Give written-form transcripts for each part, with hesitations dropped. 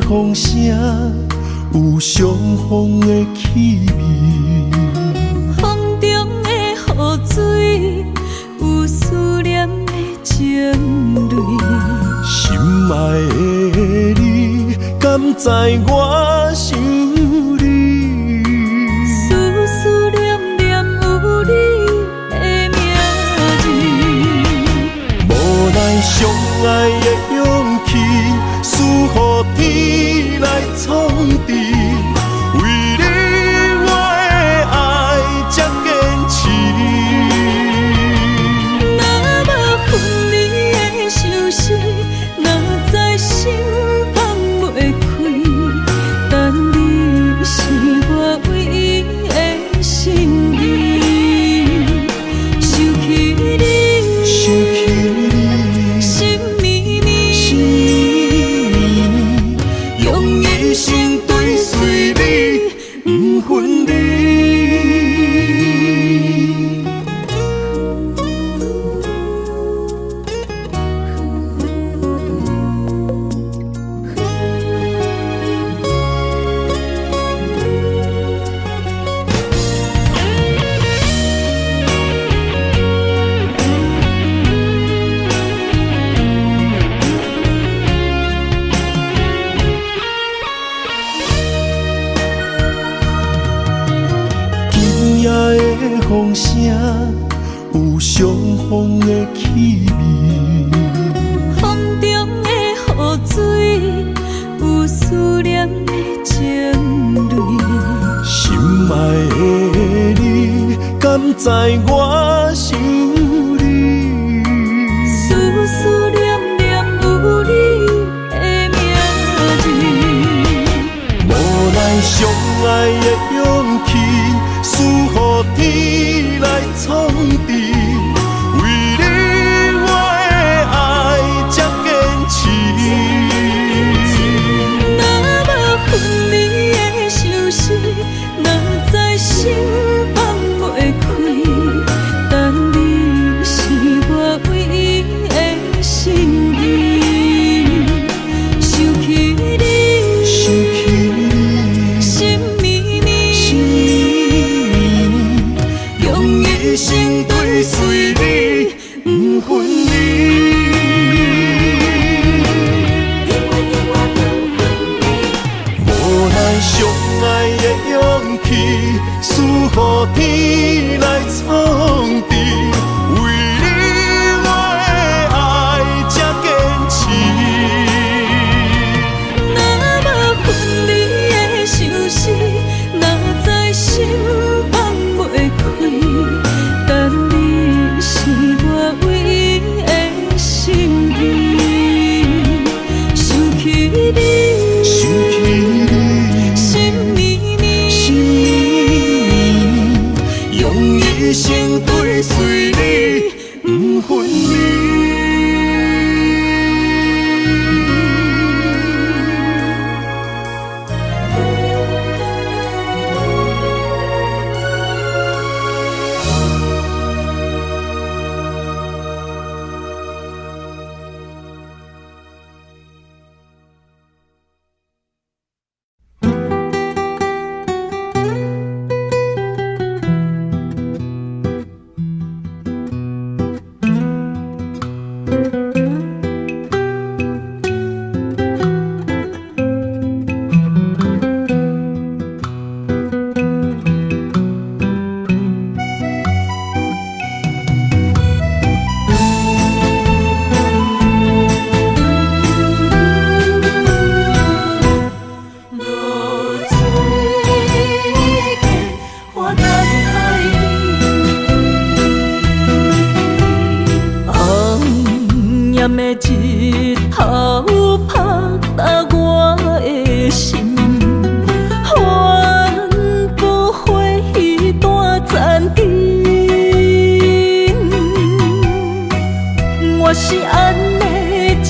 风声有相逢的气味，风中的雨水有思念的情泪。心爱的你，敢知我想你？思念念有你的名字，无奈相爱的勇气，输予天来创治。为你我的爱才坚持。若无分离的相思，哪知心放袂开。但你是我唯一的心意，想起你，心绵绵，用一生追随你，不分离。风声有相逢的气味，风中的雨水有思念的情泪。心爱的你，敢知我想你？思念念有你的名字，无奈相爱的勇气，输予天来创治。为你我的爱才坚持。若无分离的相思，哪知心放袂开。但你是我唯一的心意，想起你，心绵绵，用一生追随你，不分离。无奈相爱的勇气，输予天来创治。为你我的爱才坚持。若无分离的相思，哪知心放袂开。但你是我唯一的心意，想起你，心绵绵，用一生追随你，不分离。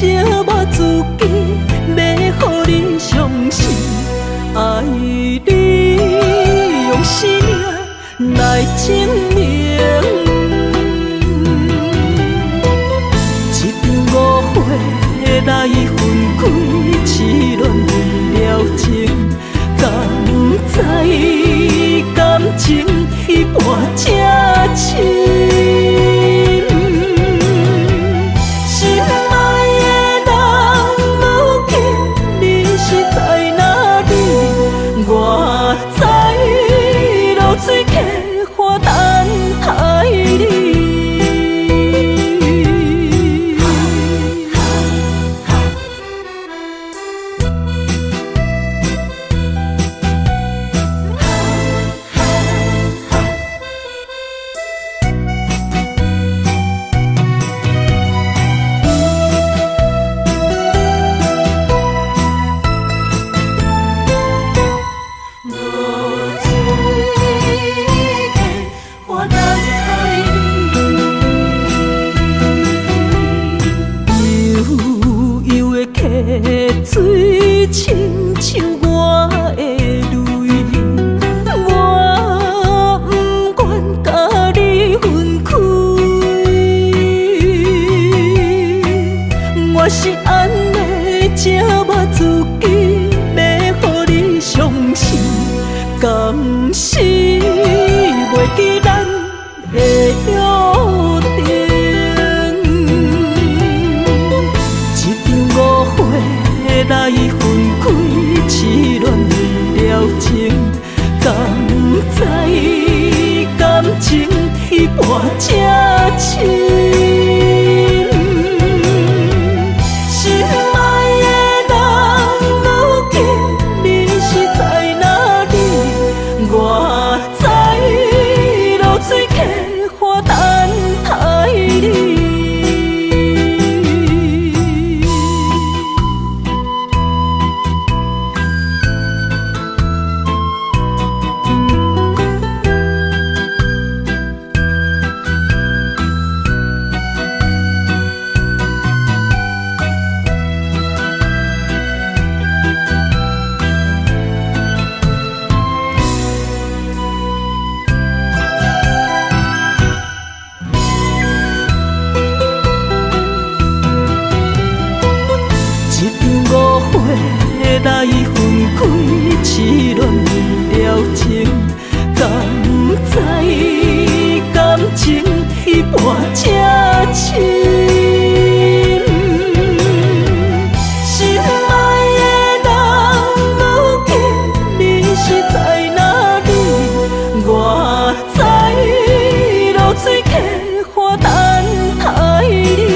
折磨自己，要互你相信，爱你用生命来证明。一场误会来分开，痴恋为了情，敢知感情一半才深。水客花等待你。水亲像我的泪，我不愿甲你分开。我是安尼折磨自己，要互你相信，甘是袂记咱的约定。来分开，痴恋为了情，敢知感情一半才深。心爱的人，如今你是在哪里？我在流水客花等待你。来分开，痴恋为了情，敢知感情一半才深。心爱的人，如今你是在哪里？我在流水客花等待你。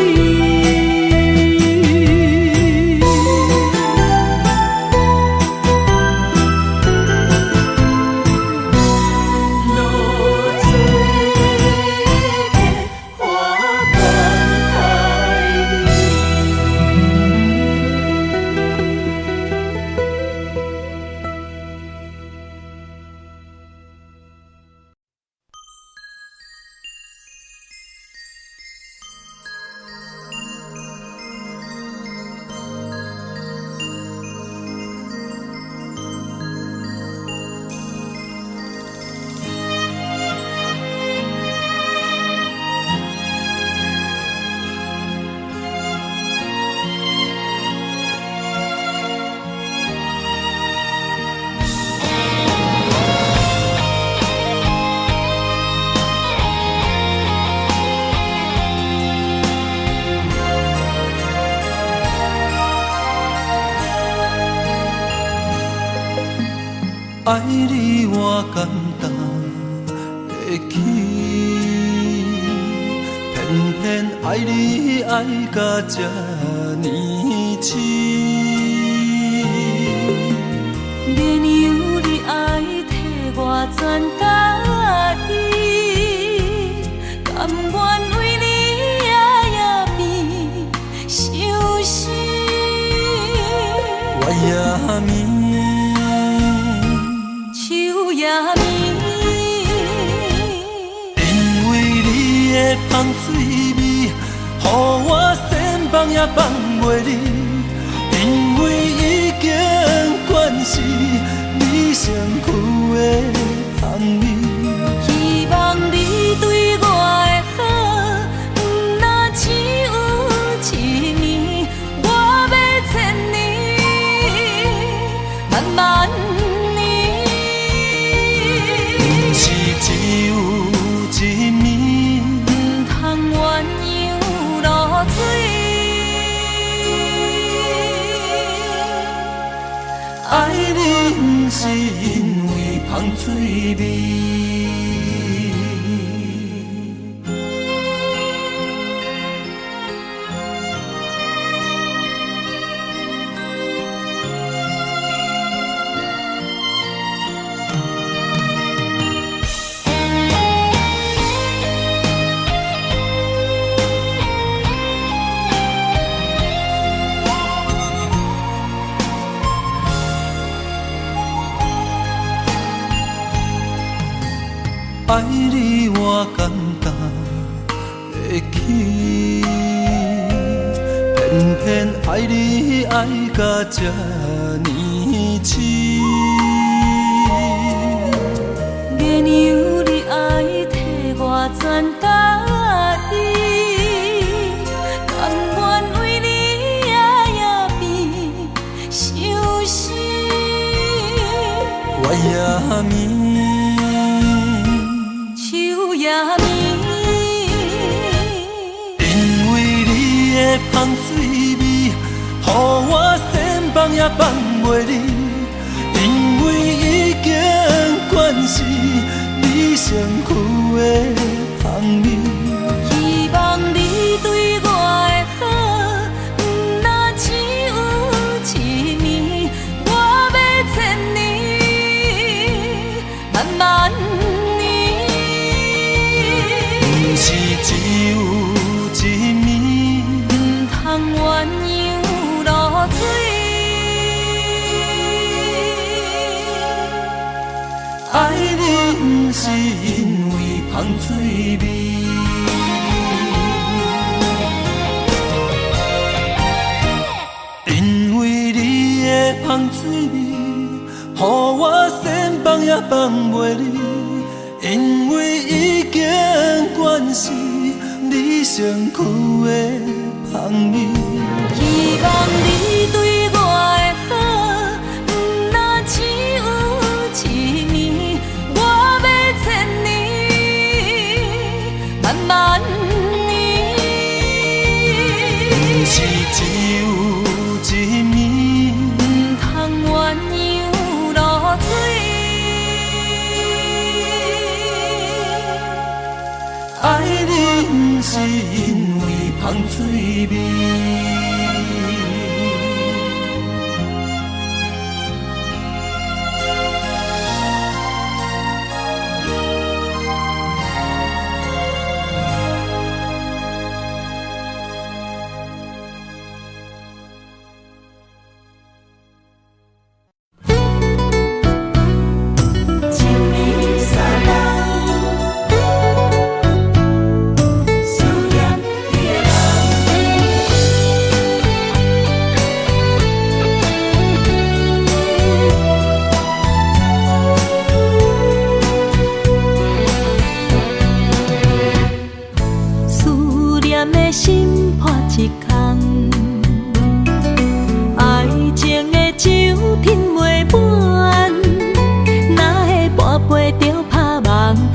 爱你我简单会起，偏偏爱你爱到这呢深。免由你爱替我全家己，甘愿为你夜夜变伤心。我也眠。夜眠，因为你的香水味，予我先捌放也放袂你，因为已经惯是你身躯的香味。希望你对我的好，不那只有一年，我要千年，慢慢年。不是只有一暝，不通鸳鸯落水。爱你不是因为香水味。爱你我简单会起，偏偏爱你爱到这呢痴。原由你爱替我全家己，甘愿为你夜夜变伤心。我也眠。因为你的香水味，予我先放也放袂离。因为已经惯是你身躯的香味。希望你对我的好，不那只有一年，我要千年，慢慢。不是只有一暝，不通鸳鸯落水。爱你不是因为香水味，因为你的香水味，予我先放也放袂离。因为已经惯是你身躯的香味。希望你对我的好，不那只有一年，我要千年，慢慢年。不是只有一暝，不通鸳鸯落水。爱你不是因为香水味。心破一空，爱情的酒品袂满，哪会半杯就拍梦？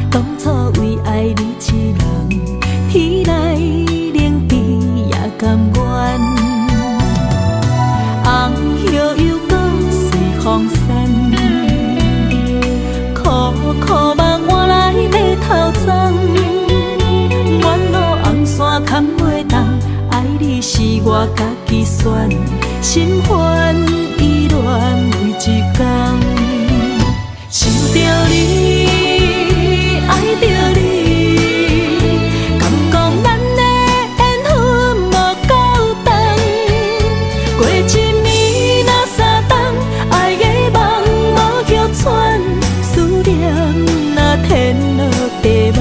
当初为爱你一人，天来冷冰也甘愿。红叶又搁随风散，苦苦梦换来要头鬃。远路红线牵袂动，爱你是我家己选，心烦意乱为一天。想着你，爱着你，敢讲咱的缘分无够长？过一暝若三冬，爱的梦无叫喘，思念若天落地梦。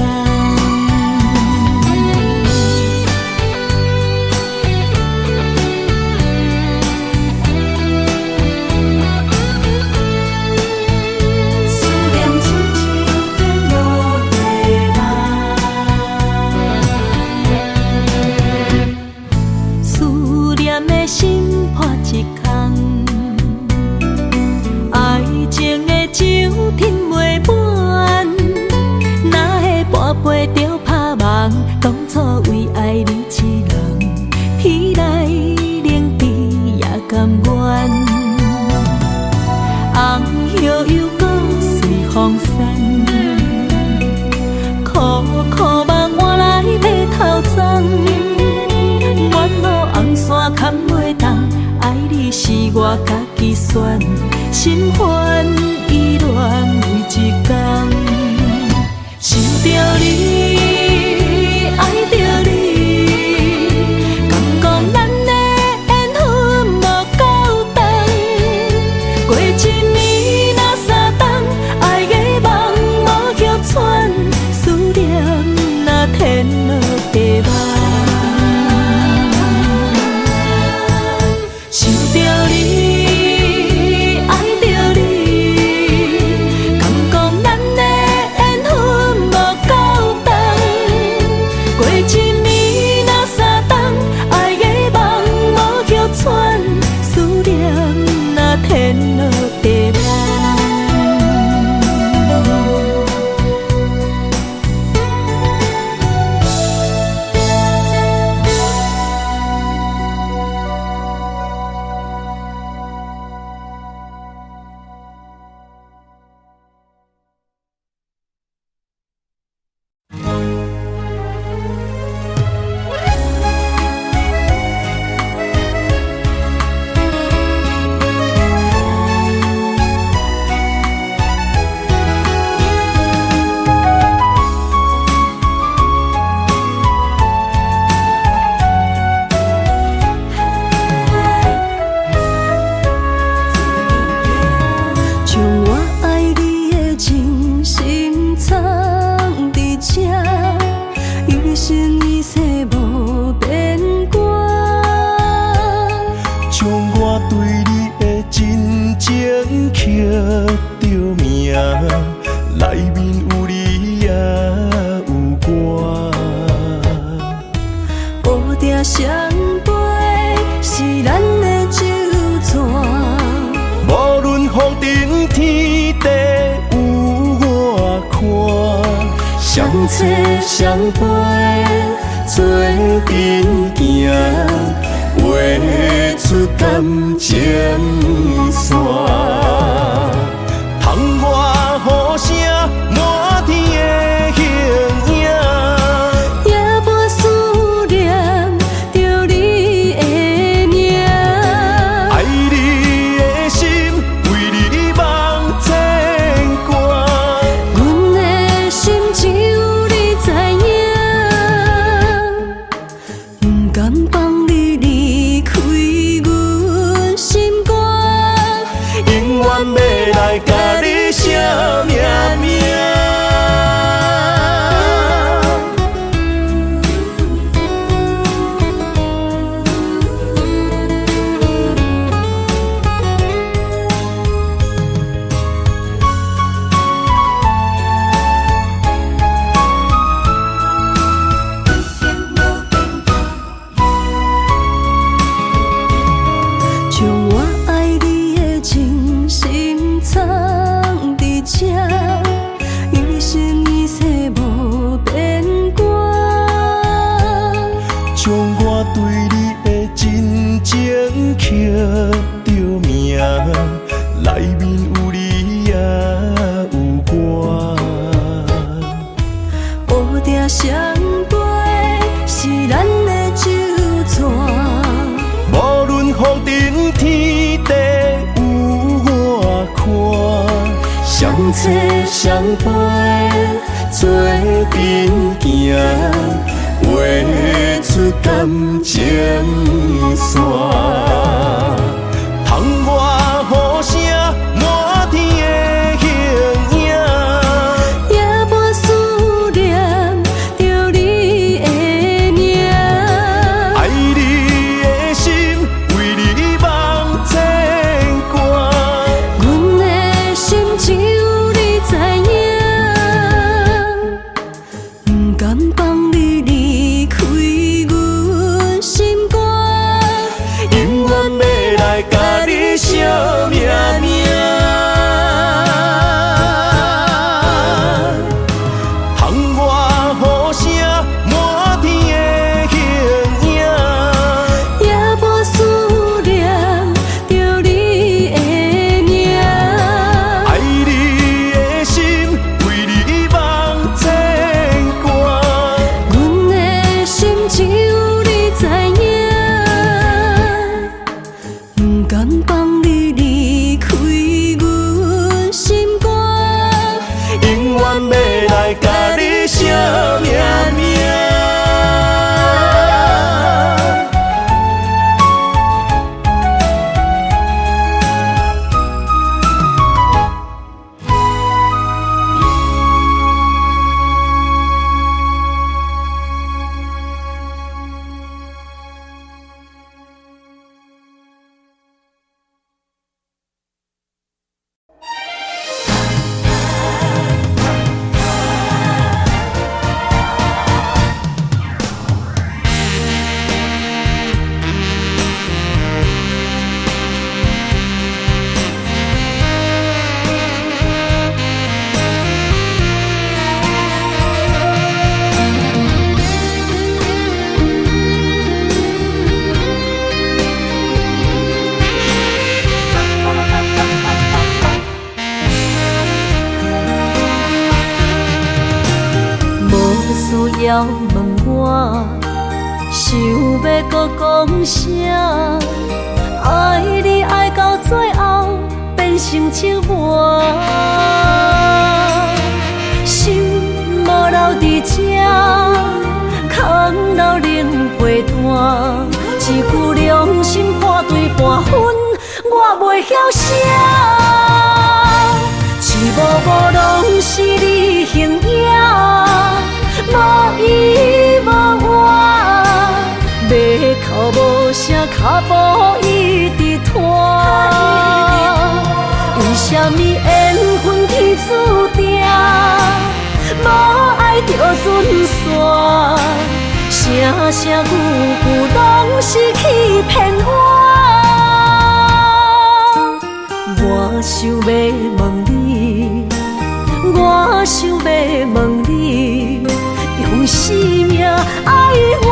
品袂满，哪会半杯着拍梦，当初为爱你一人，天来冷比也甘愿。红叶又搁随风散，苦苦梦换来马头鬃，远路红线牵袂动，爱你是我家己选，心烦意乱为一天，想着你，爱着你，敢讲咱的缘分无够长，过一年若三冬，爱的梦无叫喘，思念若天落地网。想着你，爱着你，敢讲咱的缘分无够长，过一年若三冬，爱的梦无叫喘，思念若天落地网。将我爱你的真心藏伫这，一生一世无变卦。将我对你的真情刻着名，内面有你也有我。乌蝶双飞是咱的酒泉。无论风尘天地有我看，相扯相陪做阵行，画出感情线。窗外雨声满天的形影，也无思念着你的名。爱你的心为你梦牵挂，阮的心只有你知影，不甘放你离开阮心肝，永远要来甲你写命名。将我爱你的真心藏伫这，一生一世无变卦。将我对你的真情刻着名，内面有你也有我。乌蝶双飞是咱的酒泉。无论风尘天地有我看，相扯相陪做阵行，画出感情线。窗外雨声满天的形影，也无思念着你的名。爱你的心为你梦牵挂，阮的心只有你知影，不甘放你离开阮心肝，永远要来甘放你离开阮心肝，永远要来甲你写名名。要问我，想要搁讲啥？爱你爱到最后变成寂寞，心无留伫这，空留冷陪伴。一句良心半对半分，我袂晓写。一幕幕拢是你形影。无依无我，要哭无声，脚步一直拖。为什么缘分天注定，无爱就准线？声声句句拢是欺骗我。我想要问你，我想要问你。用生命爱我，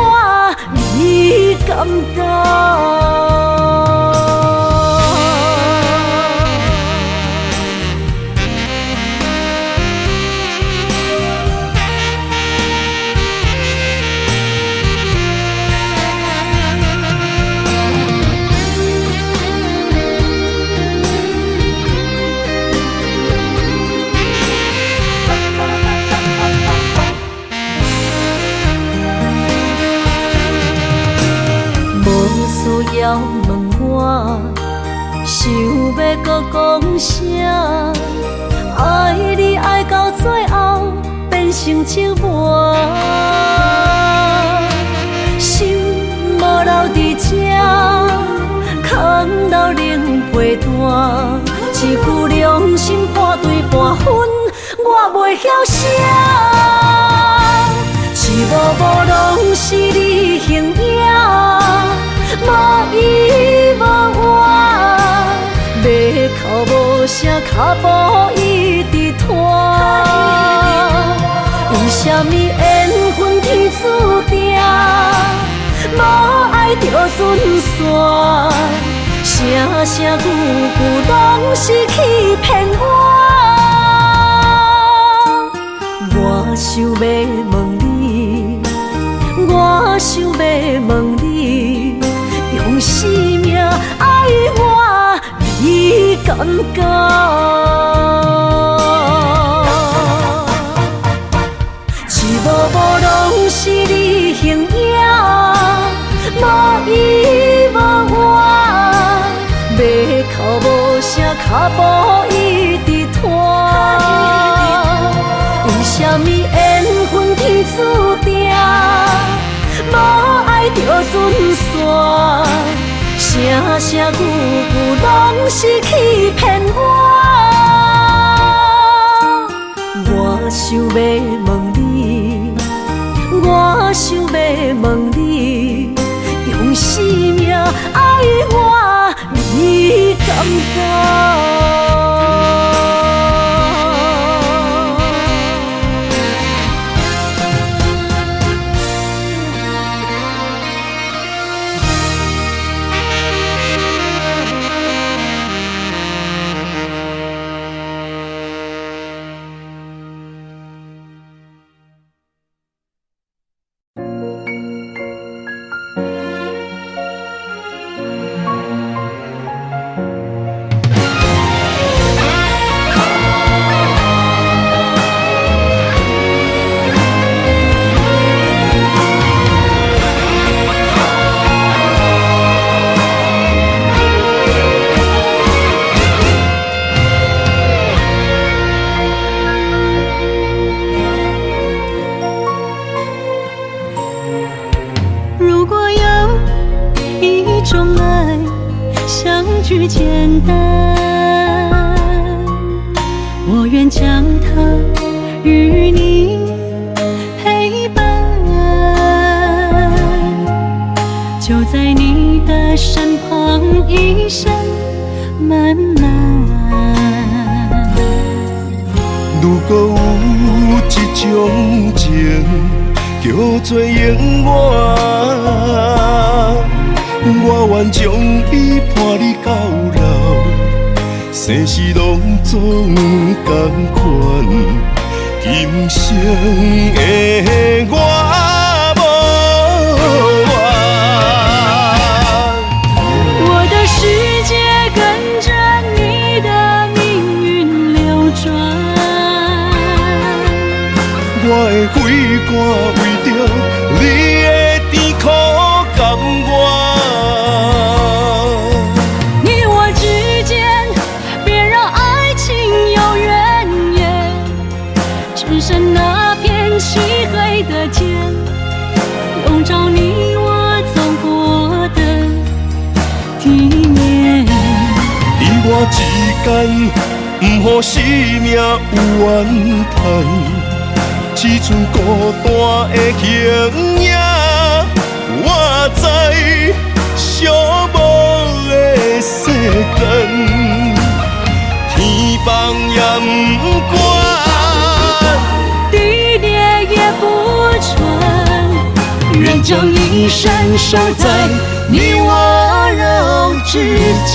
你敢讲？要问我，想要搁讲啥？爱你爱到最后变成寂寞，心无留伫这，空留冷陪伴。一句良心半对半分，我袂晓写。一幕幕拢是你形影。无依无我，要哭无声，脚步一直拖。为什么缘分天注定，无爱就准线？声声句句拢是欺骗我。我想要问你，我想要问你。用生命爱我，你敢讲？一幕幕拢是你形影，无依无我，要哭无声，脚步一直拖。为什么缘分天注定？无爱就准线，声声句句拢是欺骗我。我想要问你，我想要问你，用生命爱我，你敢讲？句简单，我愿将它与你陪伴，就在你的身旁，一生漫漫。如果有一种情叫做永远，我愿将伊伴你到老，生死拢总同款，今生的我无怨。我的世界跟着你的命运流转，我的血汗为着你的甜苦甘愿。你我之间别让爱情有怨言，只剩那片漆黑的天，笼罩你我走过的地面。你我之间，不予生命有怨叹。只剩孤单的形影，我知寂寞的世间，天放也不管，地裂也不穿，愿将一生守在你我肉之间。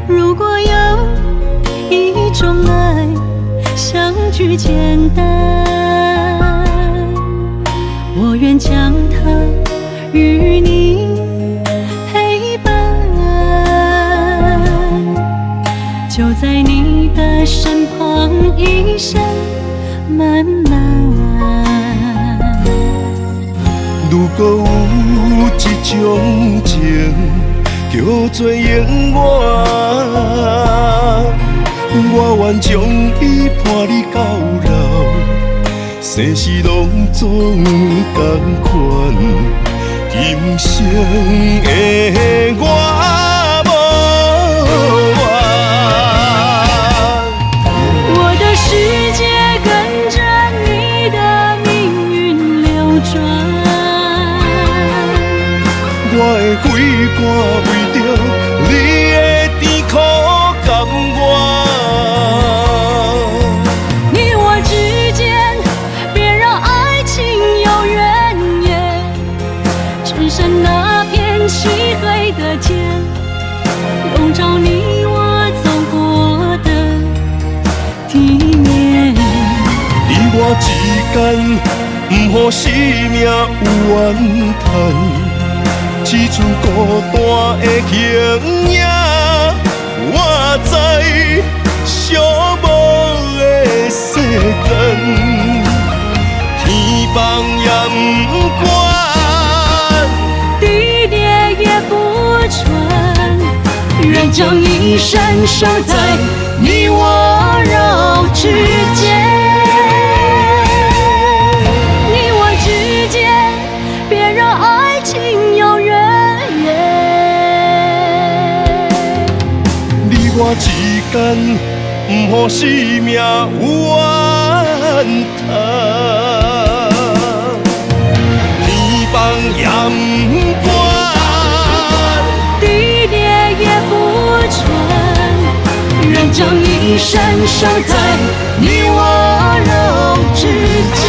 如果有一种爱相距简单，我愿将它与你陪伴，就在你的身旁，一生漫漫。如果有一种情叫做永远，我愿将伊伴你到老，生死拢总同款，今生的我无怨。我的世界跟着你的命运流转，我的血汗为着你的甜苦甘愿。你我之间别让爱情有怨言，只剩那片漆黑的天，笼罩你我走过的地面。你我之间，不予生命有怨叹。只剩孤单的形影，我知寂寞的世间，天放也不管，地裂也不穿，愿将一生守在你我肉之间。你我之间，别让爱情有怨言。你我之间，不予生命有怨叹。天放也不管，地裂也不穿，愿将一生守在你我肉之间。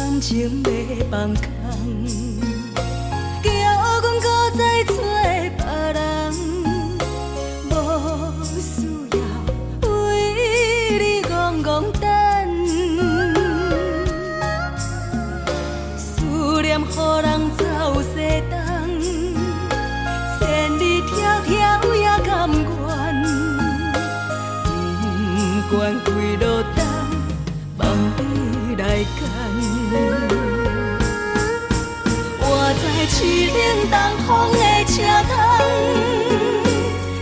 感情要放空，叫阮搁再找别人，无需要为你戆戆等。思念予人走西东，千里迢迢也甘愿，不管几落冬，望你来牵。我在市顶东风的车窗，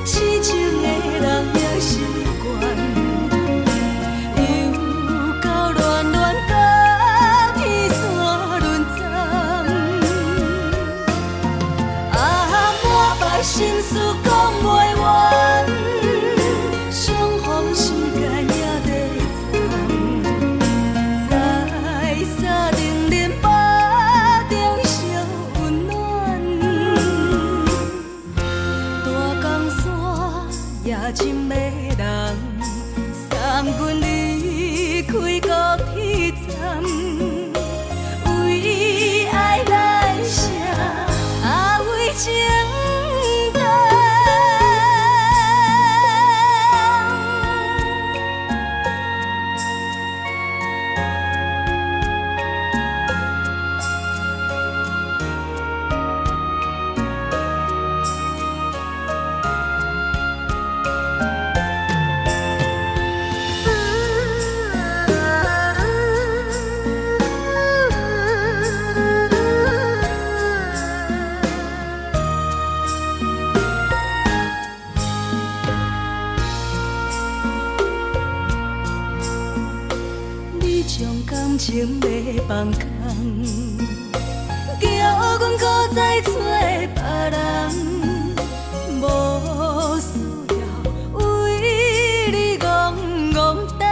痴情的人也习惯，又到恋恋甲天山沦陷。满腹心事讲袂完，相逢时间也在站，在沙定林巴中烧温暖。大江山夜深的人，送阮离开高铁站，为爱来写，为情。感情要放空，叫阮搁再找别人，无需要为你戆戆等。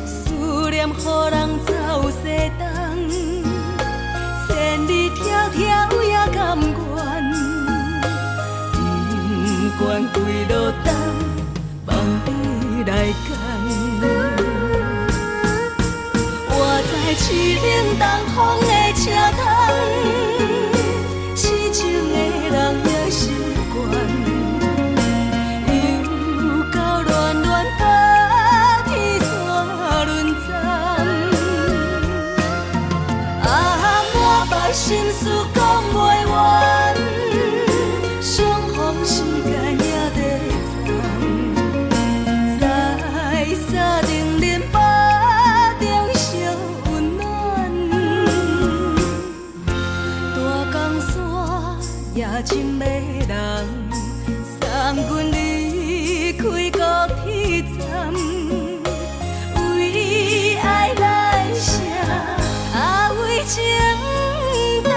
思念予人走西东，千里迢迢也甘愿，不管几落冬，望你来牵。我在市顶东风的车窗，痴情的人也习惯，又到恋恋甲天山沦陷。满腹心事讲袂完，相逢时间也在站，在沙定林巴中烧温暖。大江山夜深的人，送阮离开高铁站，为爱来写，为情等。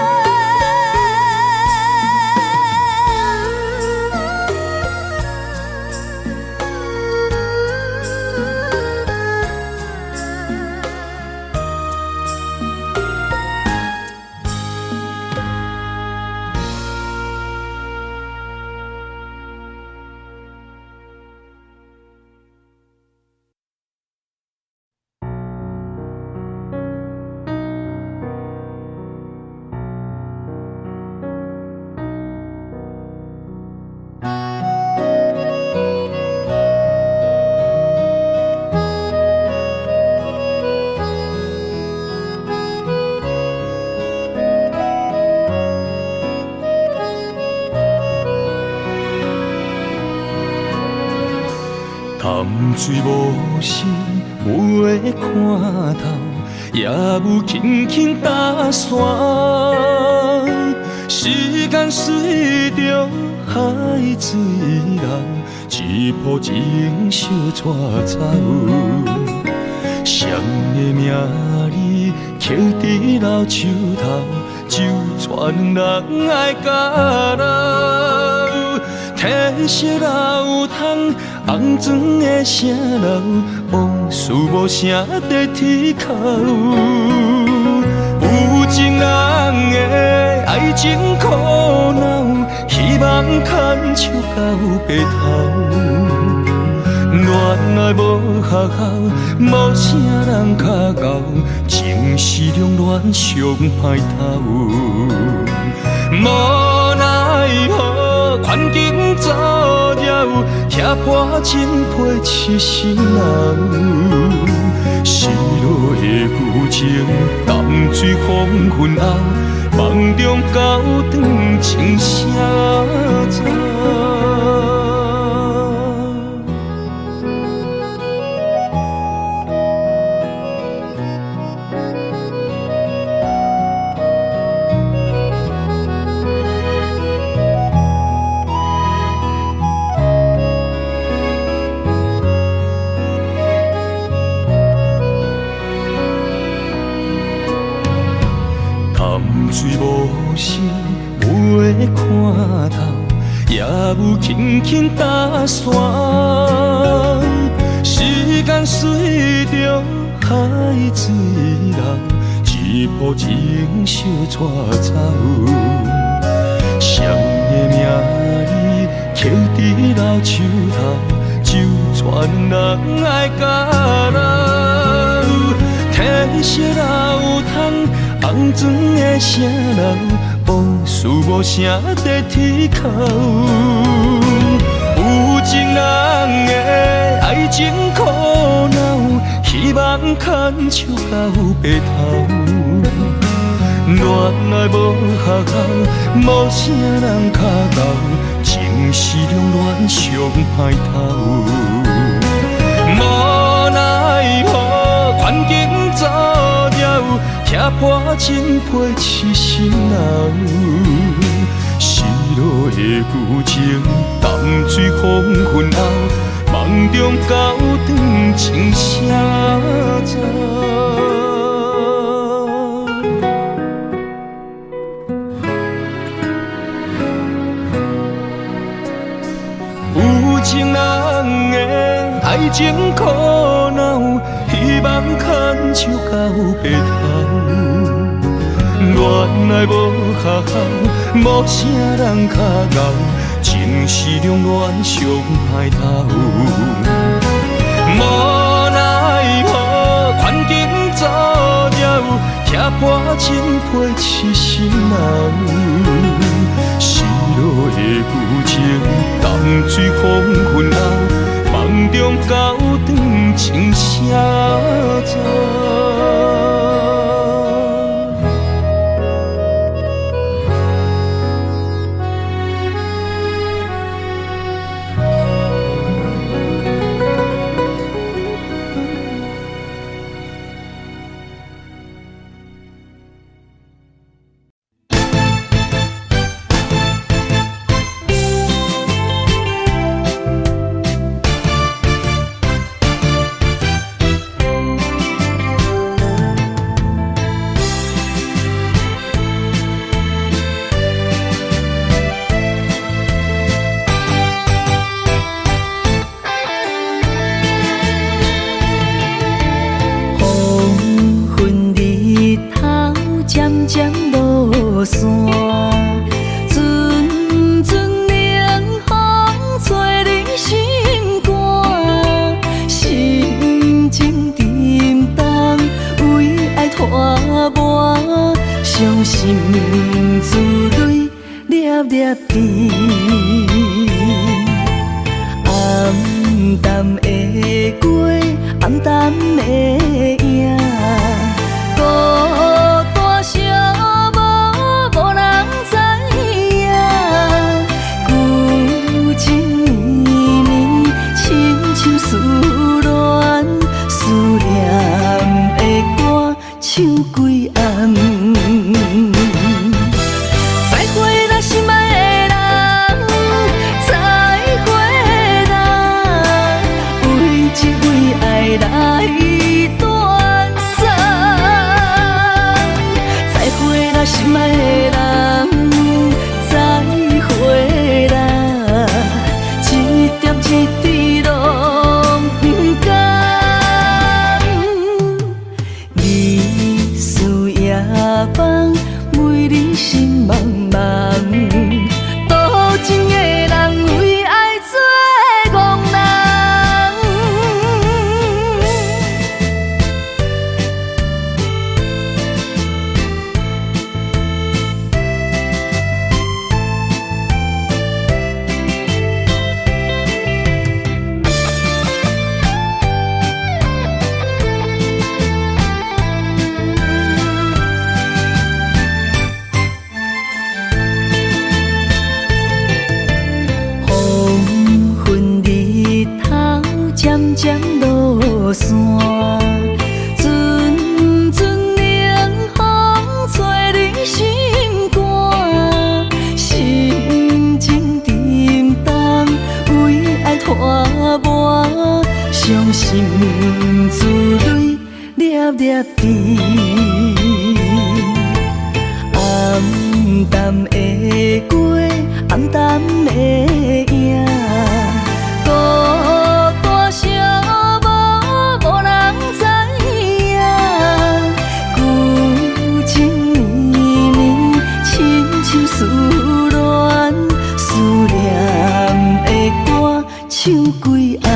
潭水无声，袂看透，夜雾轻轻打散。时间随着海水流，一步情相带走。谁的名字刻伫老树头，就全人爱甲老。褪色老窗，红砖的城楼，往事无声在天口。有情人的爱情苦恼，希望牵手到白头。恋爱无学校，无啥人较贤，情是两恋上歹头。无奈何，环境造谣，拆破真配痴心人。失落的旧情，淡水风云后，梦中高长情啥走？水无声，袂看头，也有轻轻打旋。时间随着海水流，一步情小带走。谁的名字刻伫老树头，就全人爱甲老，褪色老窗。红砖的城楼，无事无声在天口。有情人的爱情苦恼，希望牵手到白头。恋爱无学校，无啥人较贤，情是两恋上歹头。无奈何，环境造谣。拆破真配痴心人，失落的旧情，淡水风云后，梦中高长情啥走？有情人的爱情苦恼，希望牵手到白头。恋爱无学校，无啥人较贤，情是两恋上歹头。无奈何，环境造谣，拆破真配痴心人。失落的旧情，淡水风云后，梦中高长情啥走？粒甜。暗淡的月，暗淡的影，孤单寂寞，无人知影。旧情绵绵，亲像思恋，思念的歌唱几暗。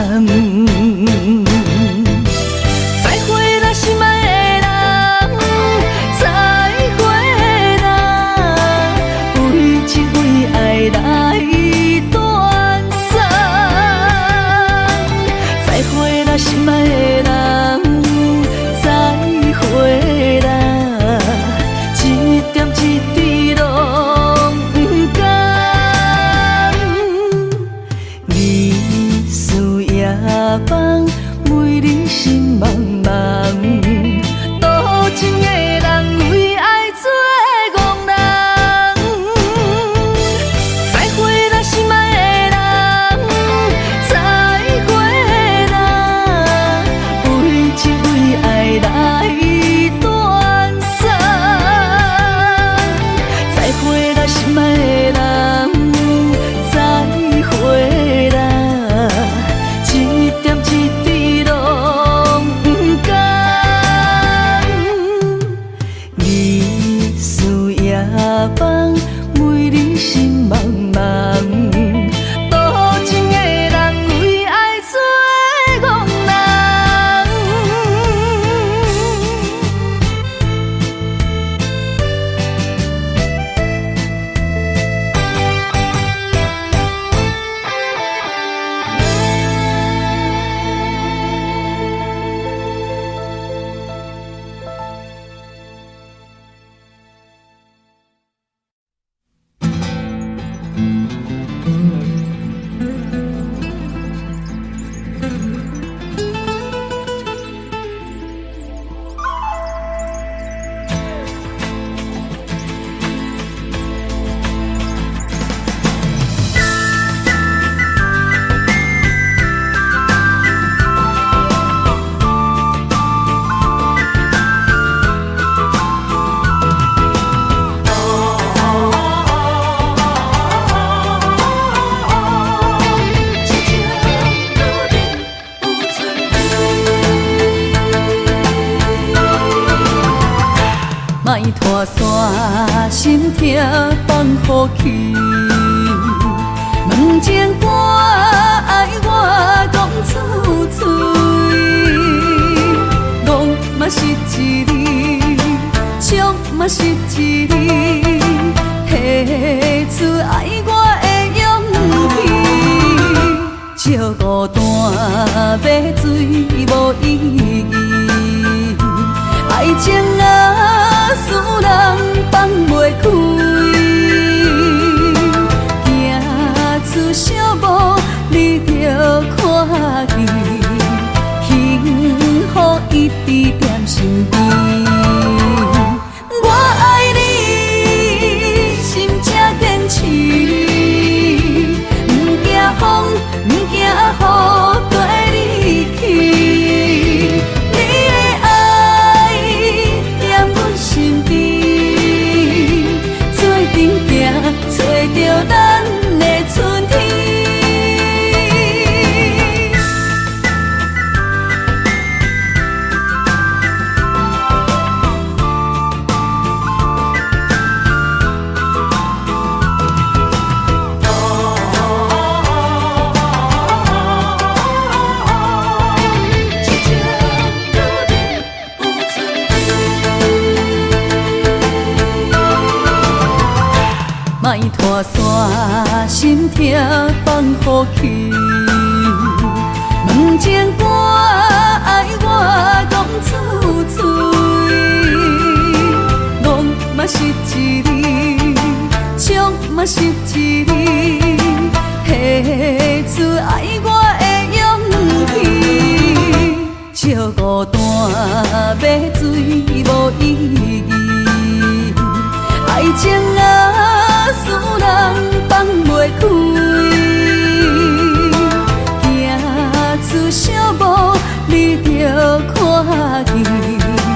再会啦，心爱的人，再会啦，为情为爱来断送。再会啦，心爱的人，再会啦，一点一滴拢不甘。日思夜梦，为你心茫茫，多情的人为爱做憨人。再会啦，心爱的人，再会啦，为情为爱来断送。再会啦，心爱的人，再会啦，一点一滴拢不甘。日思夜梦，为你心茫茫，多情的人为爱做憨人。莫拖山，心痛放予去。问情歌爱我讲出嘴，戆嘛是一字，唱嘛是一字，提出爱我的勇气。借孤单要水无意义，爱情啊，使人放袂开，行出小步，你着看见，幸福一直踮身边。我爱你，心正坚持，不惊风，不惊雨，跟你去。你的爱踮阮身边，做阵行，找着咱的春天。莫拖山，心痛放予去。问情歌爱我讲出嘴，戆嘛是一字，唱嘛是一字，提出爱我的勇气。借孤单要水无意义，爱情啊，使人放袂开，行出小步，你着看见。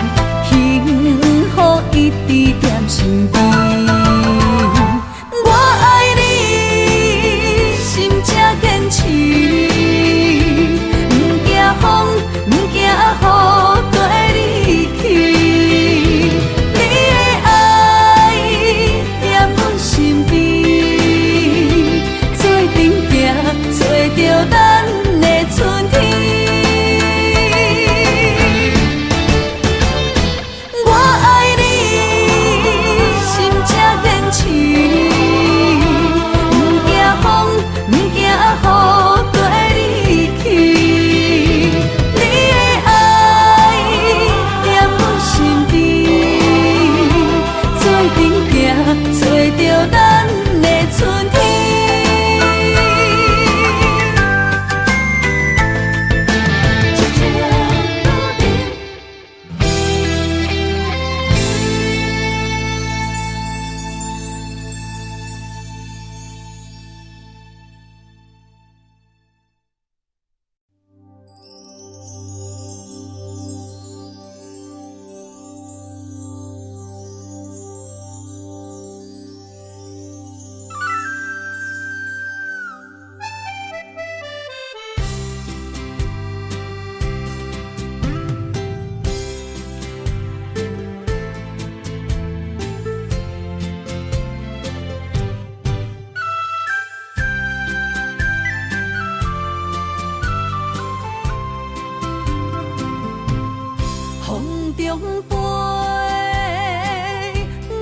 中飞，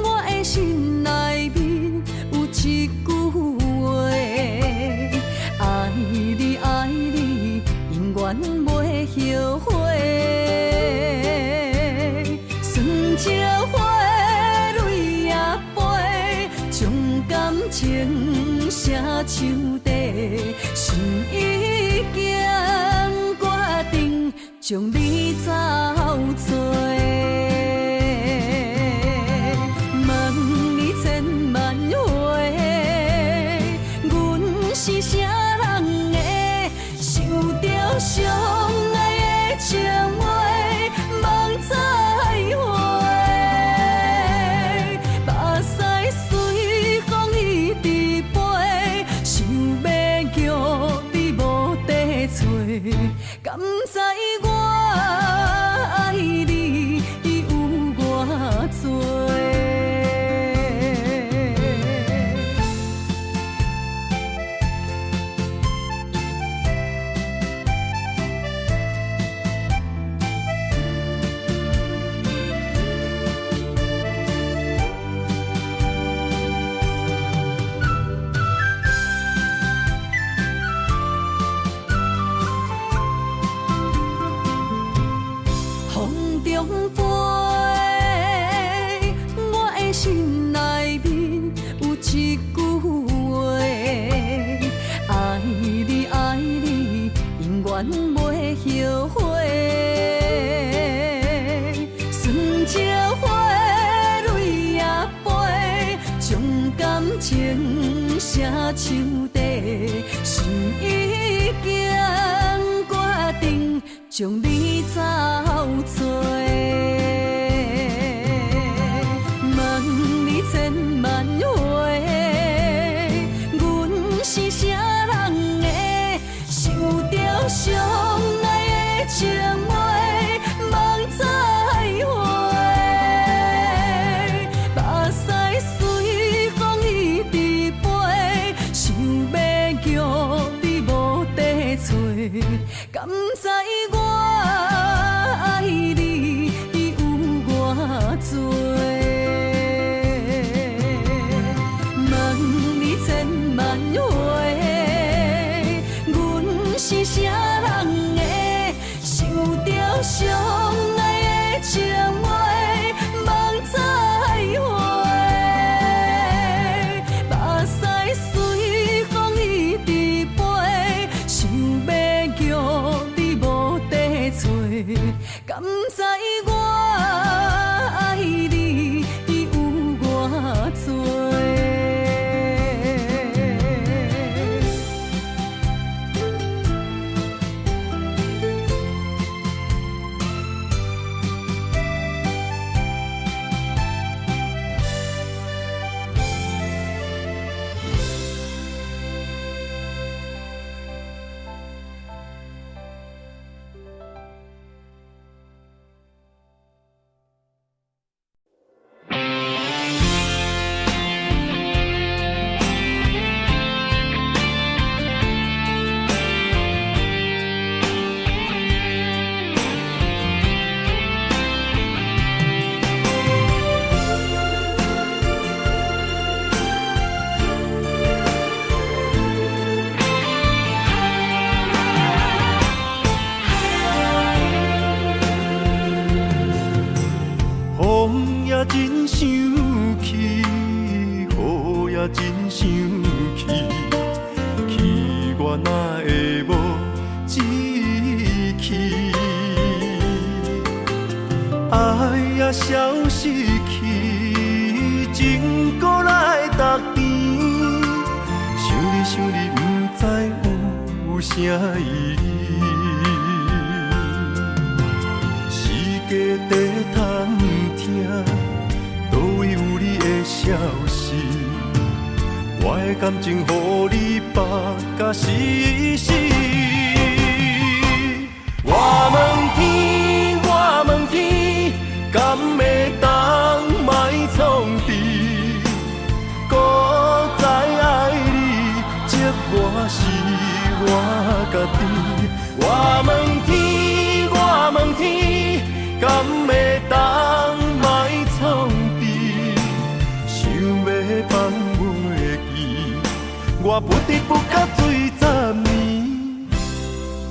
我的心内面有一句话，爱你爱你，永远袂后悔。酸椒花泪也飞，将感情写手底，心已经决定将你走找。问你千万回，阮是啥人的，受着伤爱的情话，梦再会。目屎随风一直飞，想要叫你无地找，敢知我爱你有偌多？风中飞，我的心内面有一句话，爱你爱你，永远袂后悔。酸椒花泪也飞，将感情写手底，心已经决定将你走找。问你千万回，阮是啥人的，受着伤爱的情话，梦再会。目屎随风一直飞，想要叫你无地找，敢知我爱你有偌多？问你千万回，阮是啥人的，受着伤爱的情话，梦再会。目屎随风一直飞，想要叫你无地找，敢知我爱你有偌多？风也真生气，雨也真生气，气我哪会无志气？爱也消失去，情搁来逐甜。想你，不知有啥意义。世界在探听，倒位有你的消息？我的感情，予你绑甲死死。我问天，我问天，敢会当莫创治？搁再爱你，责我是我家己。我问天，我问天，敢会当得不甲水10年。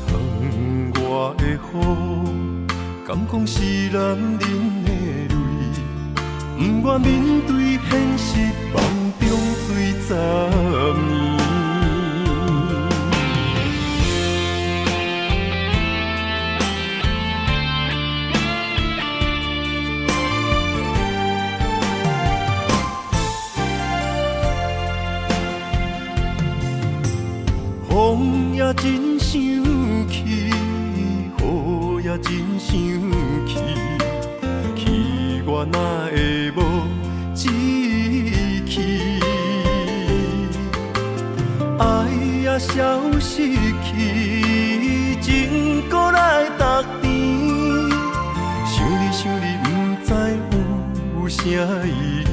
窗外的雨，敢讲是男人的泪，不愿面对现实，梦中水10年。风也真生气，雨也真生气，气我哪会无志气？爱也消失去，情搁来逐甜。想你想你，不知有啥意义。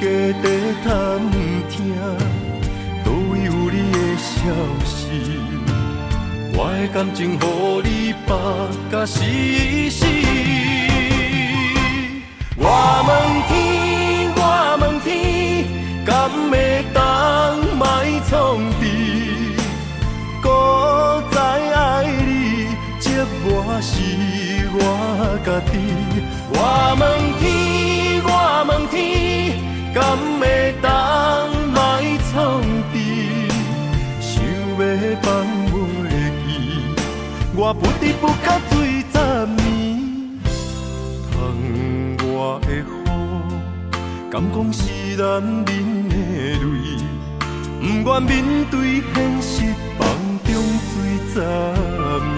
家在探听，倒位有你的消息？我的感情，予你绑甲死死。我问天，我问天，敢会当莫创治？搁再爱你，折磨是我家己。我问天，我问天。敢会当莫创治？想要放袂记，我不得不甲水10年。窗外的雨，敢讲是男人的泪，不愿面对现实，梦中水10年。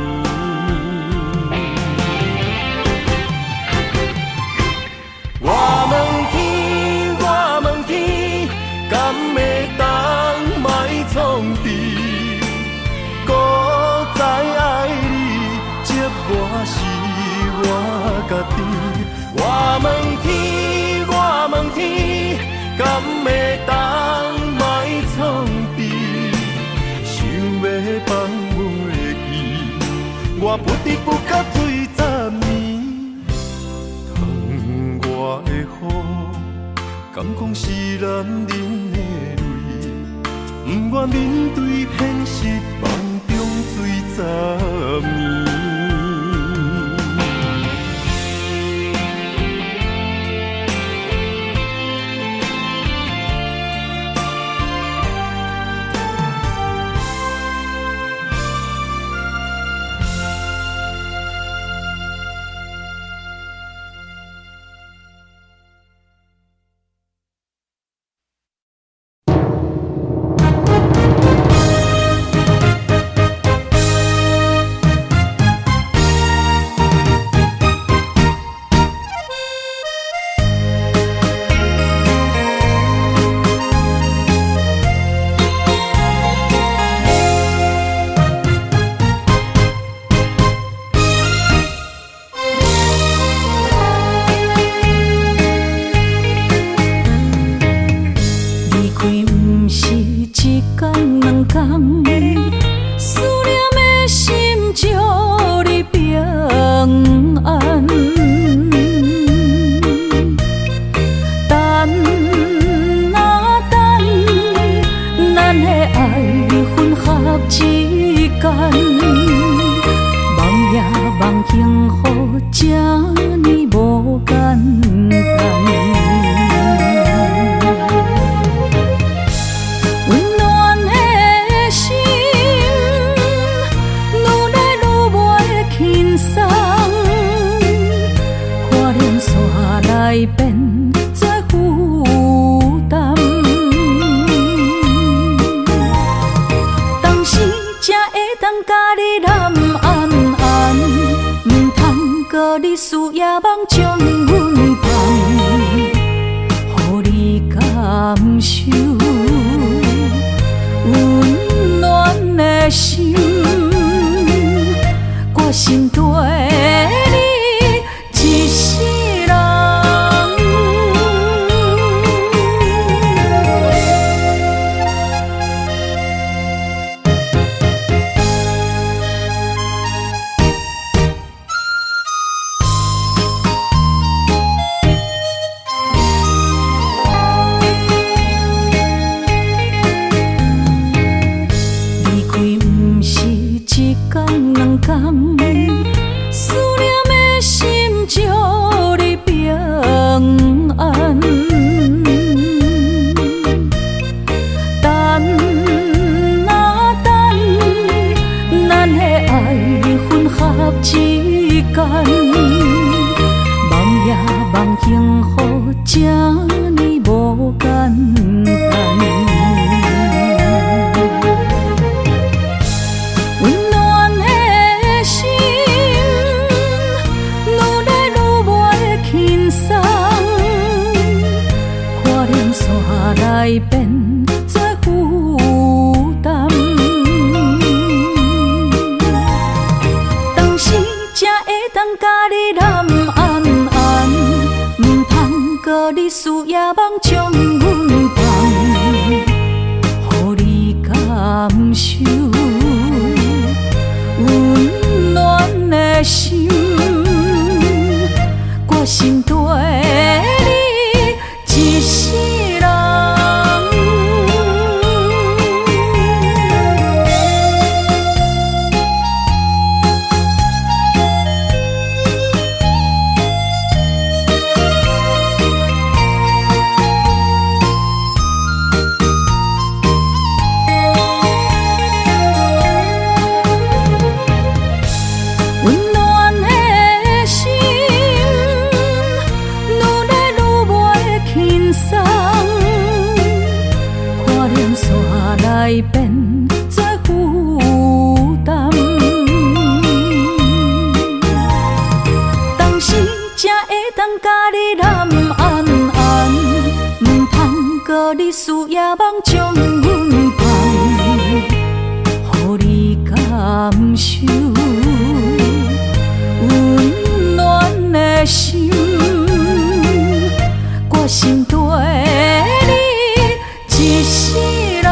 我问天，我问天，敢会当莫创治？搁再爱你，折磨是我家己。我问天，我问天，敢会当莫创治？想要放袂记，我不得不甲水10年。窗外的雨，敢讲是男人的泪，不愿面对现实，梦中水10年。间，梦也梦幸福，这呢无简单。温暖的心，愈来愈袂轻松，看连线来变做负担。当时才会当甲你揽安安，唔通搁你输也梦将阮放，予你感受温暖的心，我心对你一世人。来变做负担，当时才会当甲你揽安安，唔通搁你输也梦将阮放，予你感受温暖的心，我心对你一世人。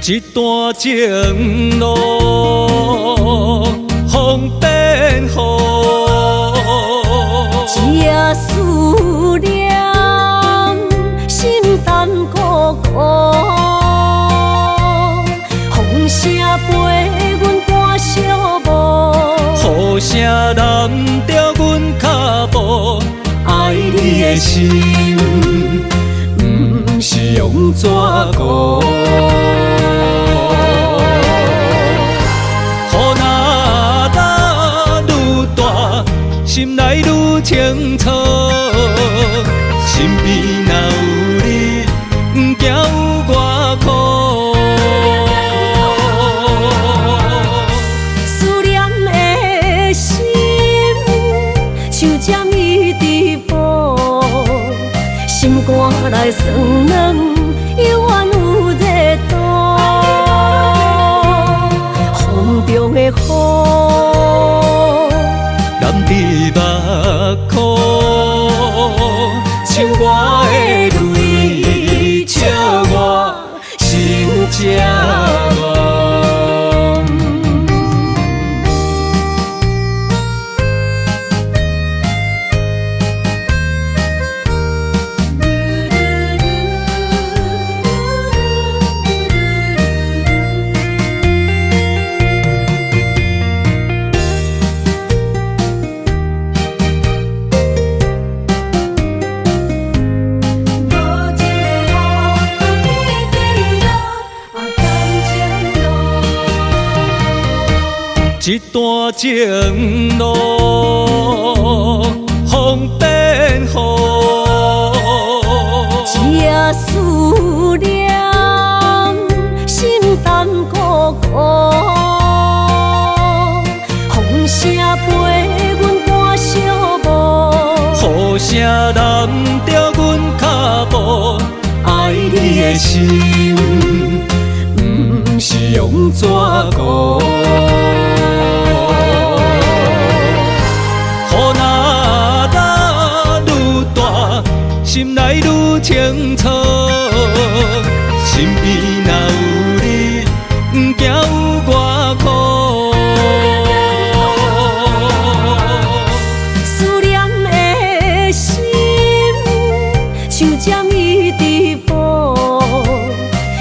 一段情路，风变雨，这思念心淡孤孤，风声陪阮赶小步，雨声染着阮脚步，爱你的心，不是用纸糊。心内愈清楚，心边若有你，不惊有我苦。思念的心，像针伊直补，心肝内酸软，犹原有热度。风中的雨，染伫目眶，像我的泪，笑我心这乱。一段情路，风变雨，这思念心淡孤孤，风声陪阮赶小步，雨声染着阮脚步，爱你的心，不是用纸糊。清楚，身边若有你，不惊有我苦。思念的心，像针伊直补，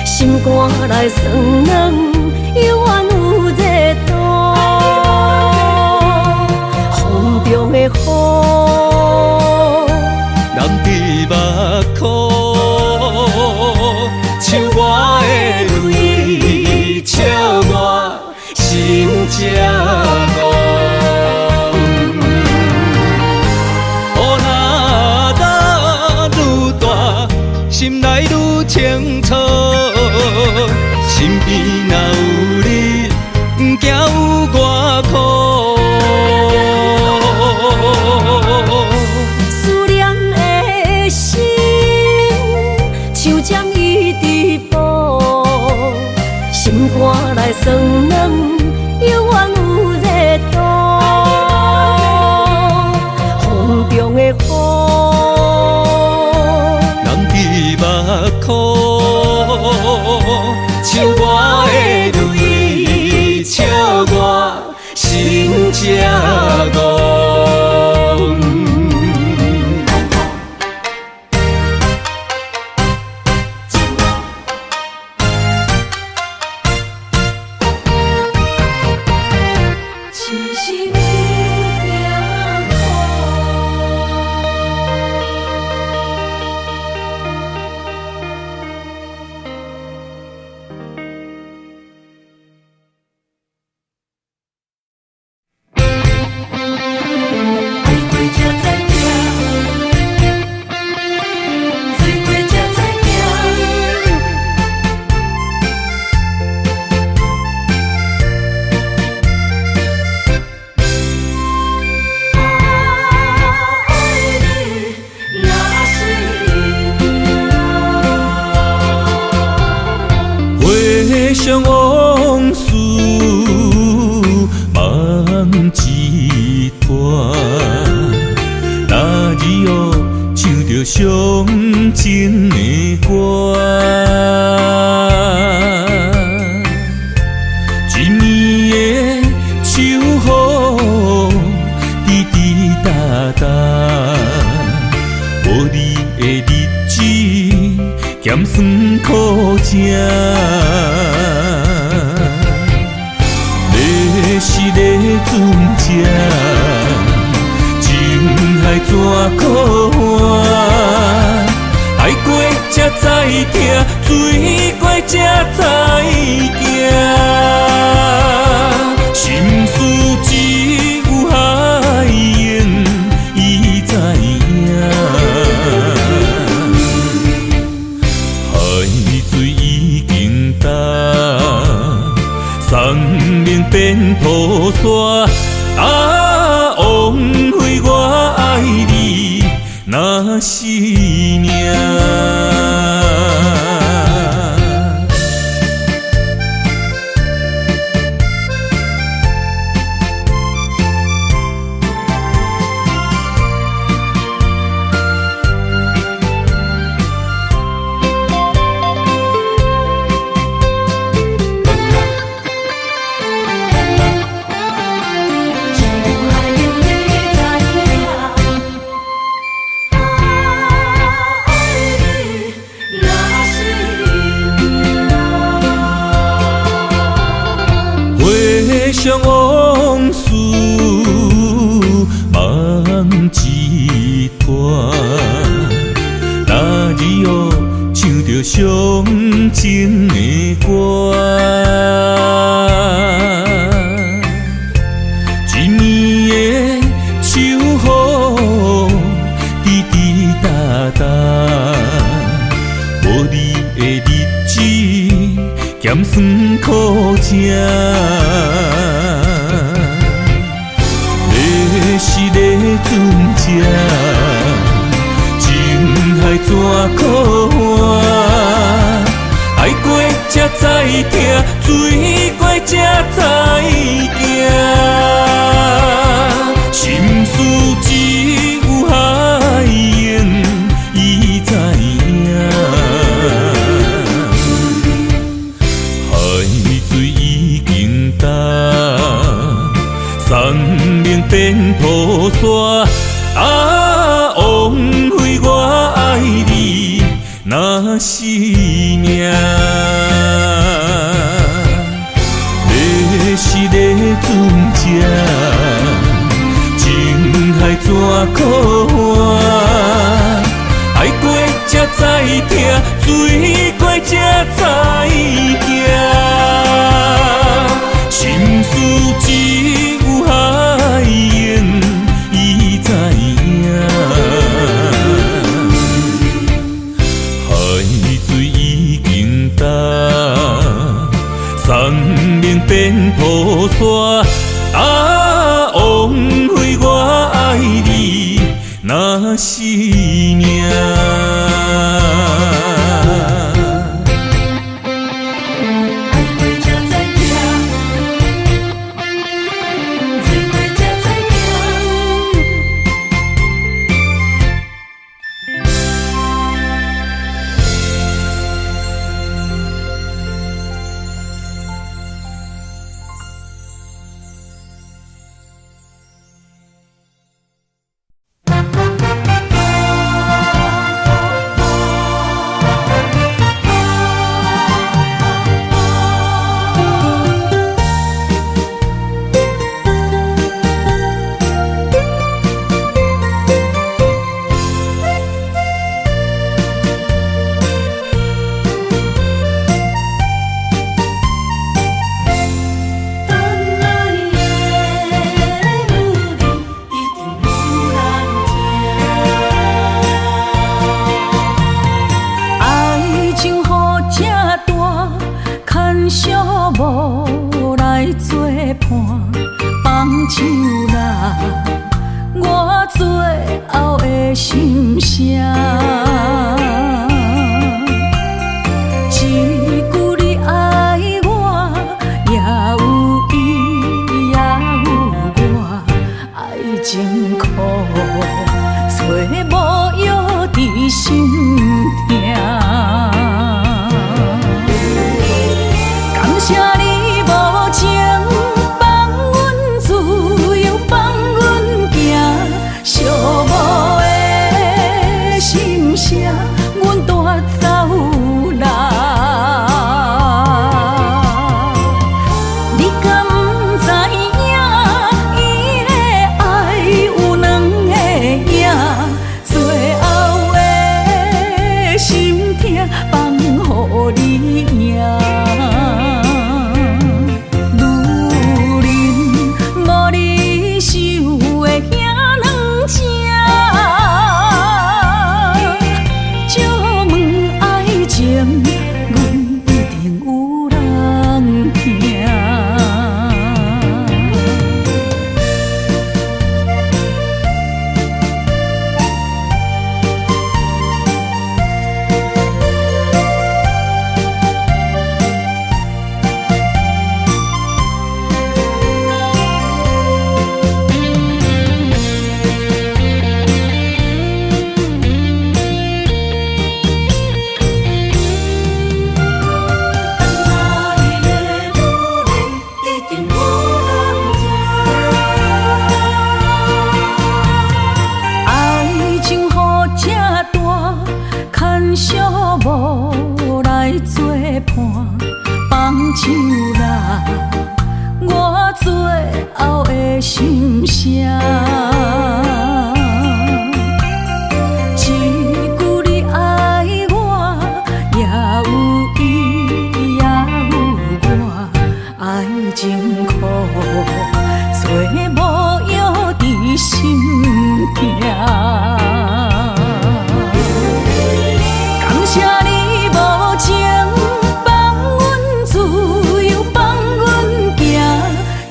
心肝内酸软，犹原有热度。风中的雨，淋伫目眶，像我的泪，笑我心这戆。雨若打愈大，心内愈清楚，身边若有你，不惊有我苦。思念的心，像针伊直补，心肝内酸软，犹原有热度。风中的雨，淋伫目眶，像我的泪，笑我心这戆。只是你惊回想往事，梦一团。那日哦，唱着伤情的歌，一暝的秋雨，滴滴答答，无你的日子，咸酸苦涩。要是咧船只，情海怎可换？爱过才知疼，水过才知行。心事只有海燕伊知影。海水已经干，生命变土沙。啊，枉费我爱你那是命。回想往事，梦一团。那日哦，唱着伤情的歌，一暝的秋雨，滴滴答答，无你的日子，咸酸苦涩。要是咧船只，情海怎可换？爱过才知疼，水过才知行。心事只有海燕伊知影。命变菩萨。啊，枉费我爱你那是命。要是咧船只，情海怎可换？爱过才知疼，水过才知行。心事只有海燕伊知影，海水已经干，送命变菩萨。啊，枉费我爱你那是命。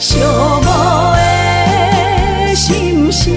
小无的心声。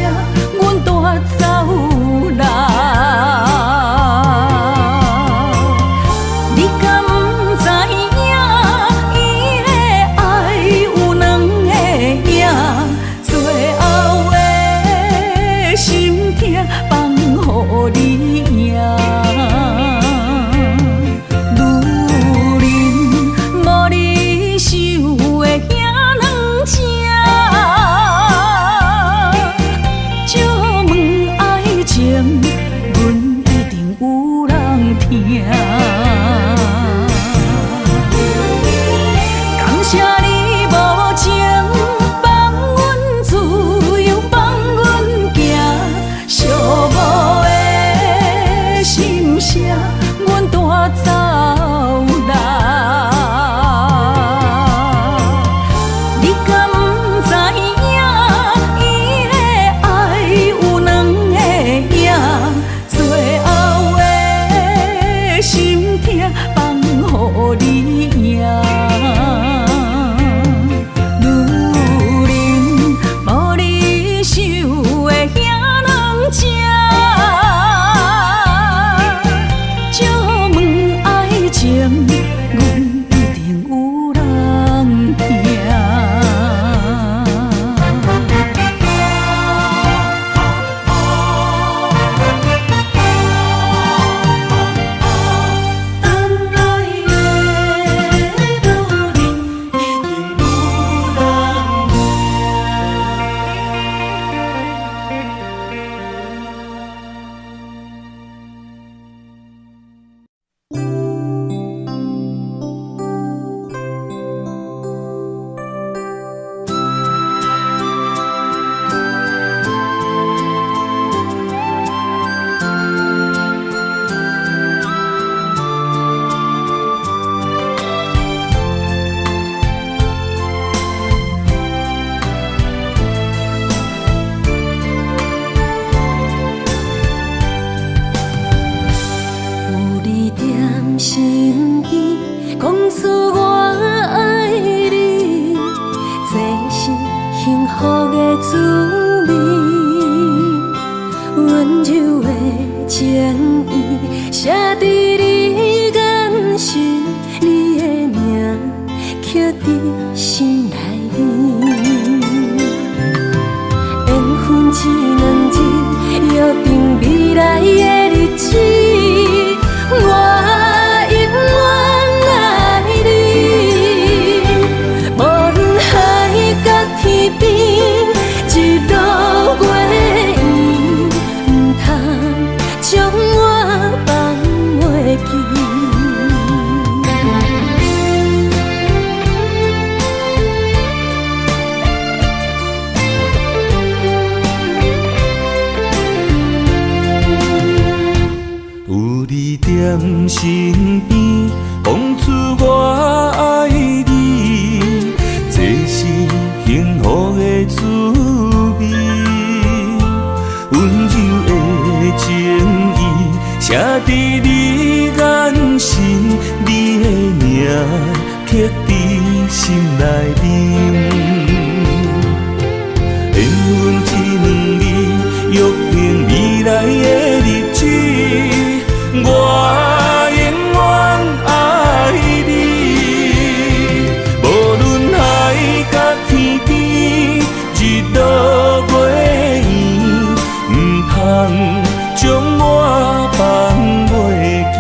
踮身边，讲出我爱你，这是幸福的滋味。温柔的情意写在你眼神，你的名刻在心内面。缘分一两字，约定未来的日子，我永远爱你。无论海角天边，日落月圆，不通将我放袂记。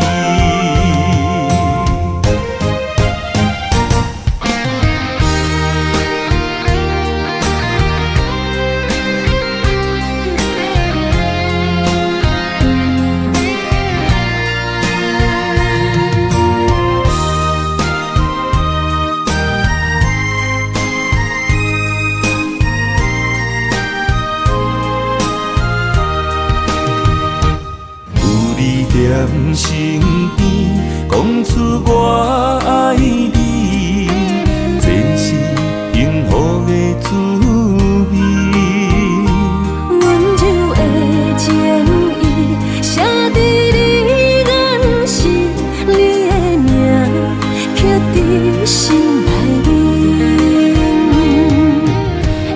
踮身边，讲出我爱你，这是幸福的滋味。温柔的情意写在你眼神，你的名刻在心内面。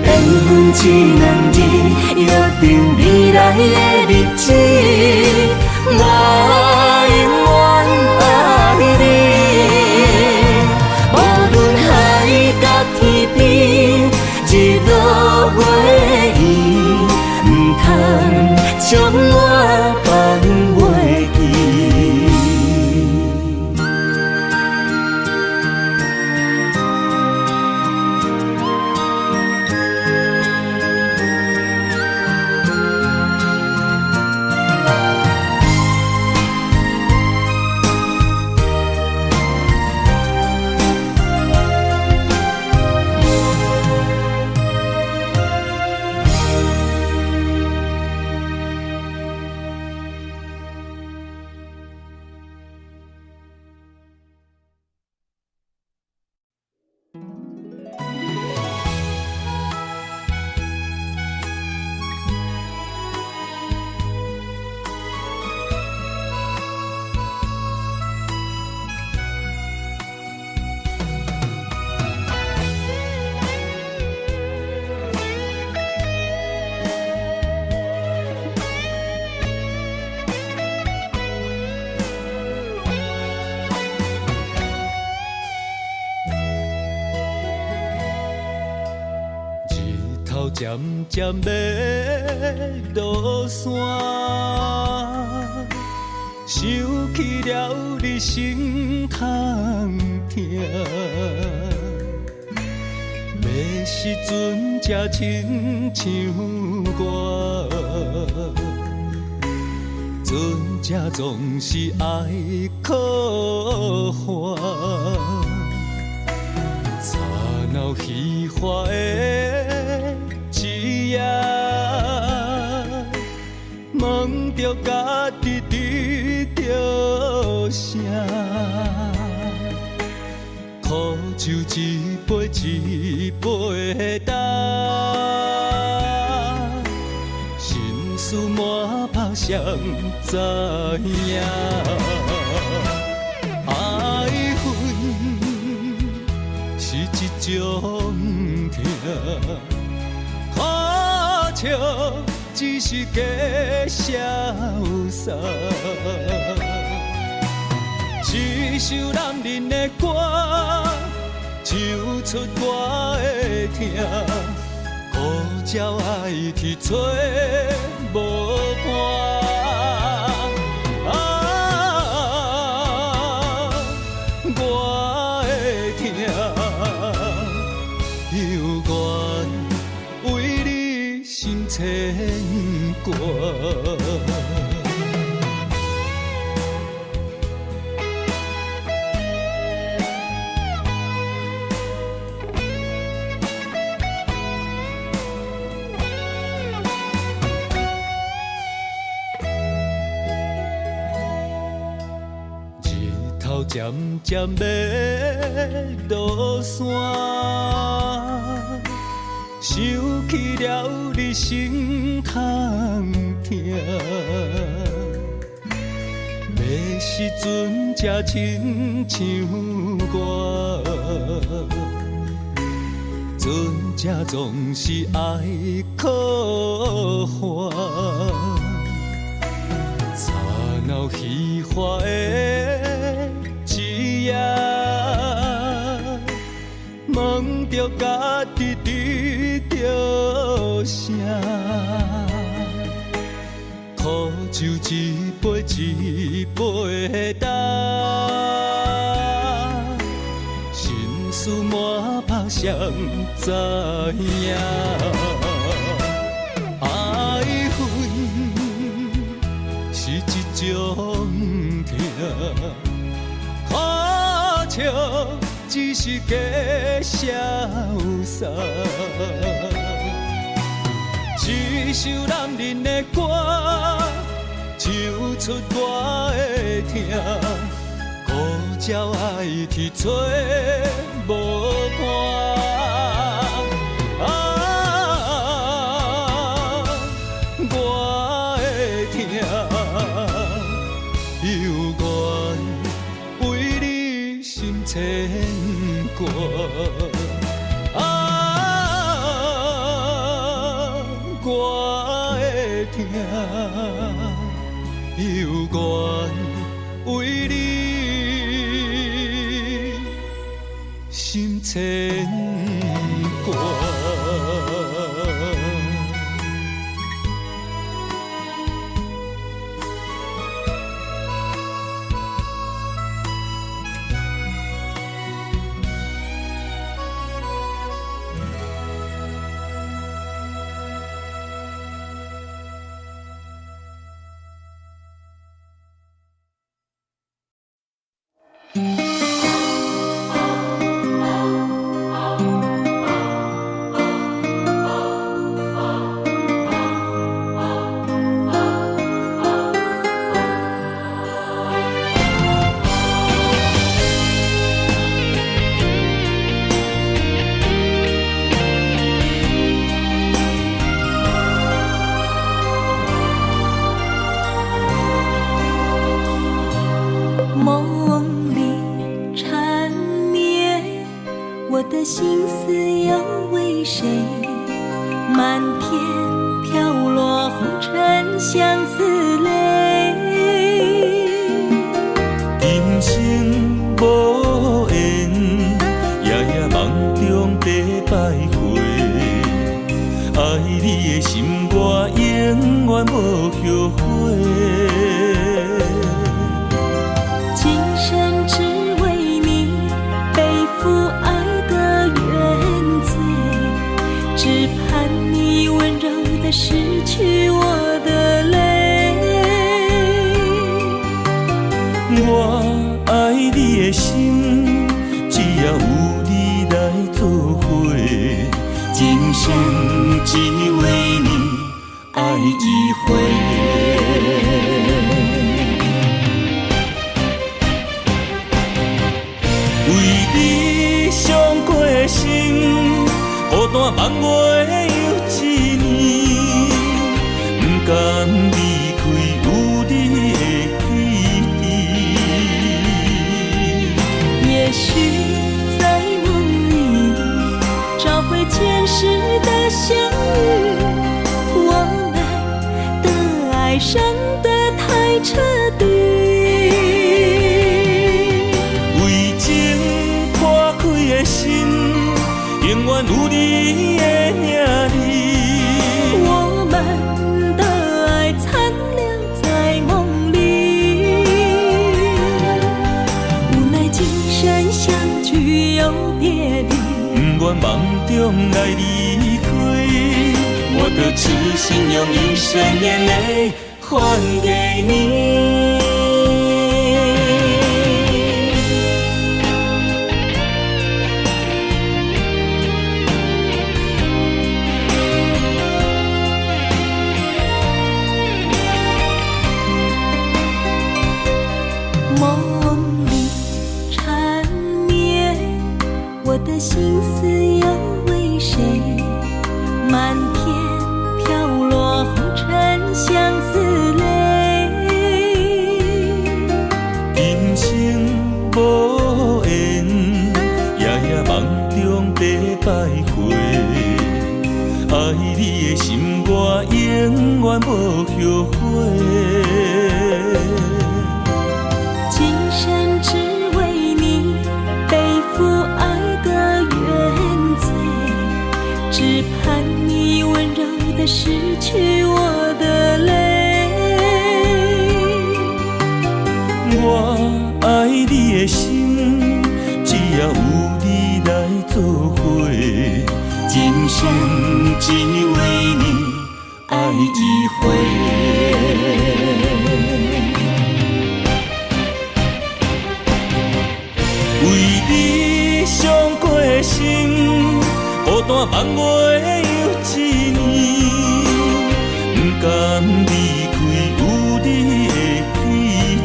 缘分一两字，约定未来的日子。我永远爱你，无论海角天边，日落月圆，不通将我放袂记。渐渐要落山，想起了你心通疼。要时阵才亲像我，阵才总是爱靠岸。吵闹虚华的一夜，问着家己伫着啥？苦酒一杯一杯干，心事满腹谁知影？爱恨是一种痛。好笑只是假潇洒，一首男人的歌，唱出我的痛，苦照爱去找无伴。我的痛，犹原为你心牵挂。渐渐要落山，想起了你心通疼。要时阵才亲像我，阵才总是爱可还。吵闹虚华的一夜，问着家己伫着啥？苦酒一杯一杯干，心事满腹谁知影？爱恨是一种痛，好笑只是假潇洒。一首男人的歌，唱出我的痛，孤鸟爱去找无伴。我的痛犹原为你心牵挂。我的痛犹原为你心牵挂。梦里缠绵，我的心思要为谁？漫天飘落红尘相思泪。人生无缘，夜夜梦中在徘徊。爱你的心，我永远无后悔。今生只为你背负爱的原罪，只盼你温柔地拭去我的泪。我爱你的心，只要有你来作伙，今生只为你爱一回。为你伤过心，孤单望袂又一年，不甘离开有你的记忆。也许在梦里找回前世的相遇，我们的爱伤得太彻底。的心永远有你的名字，我们的爱残留在梦里。无奈今生相聚又别离，不愿梦中来离开，我的痴心用一生眼泪还给你。梦里远无后悔。今生只为你背负爱的原罪，只盼你温柔地拭去我的泪。我爱你的心，只要有你来作伙，今生只为你爱一回。为你伤过的心，孤单万月又一年，不甘离开有你的天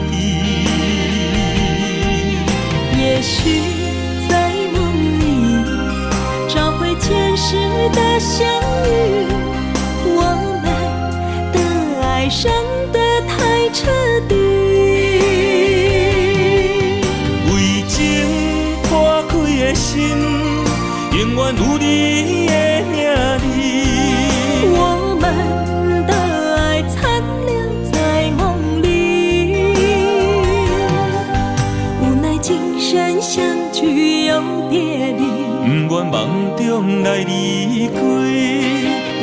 地。也许在梦里找回前世的相遇，我们的爱伤得太彻底。为情破开的心，永远有你的名字。我们的爱残留在梦里，无奈今生相聚又别离。不愿梦中来离开，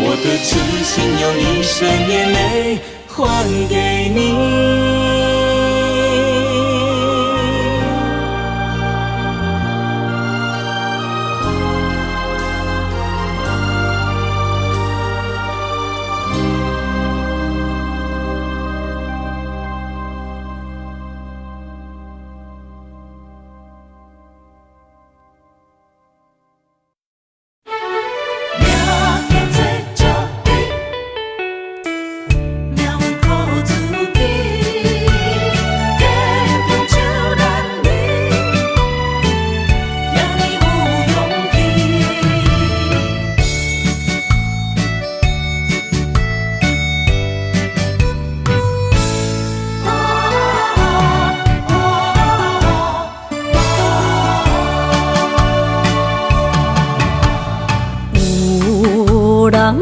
我的痴心用一生眼泪还给你。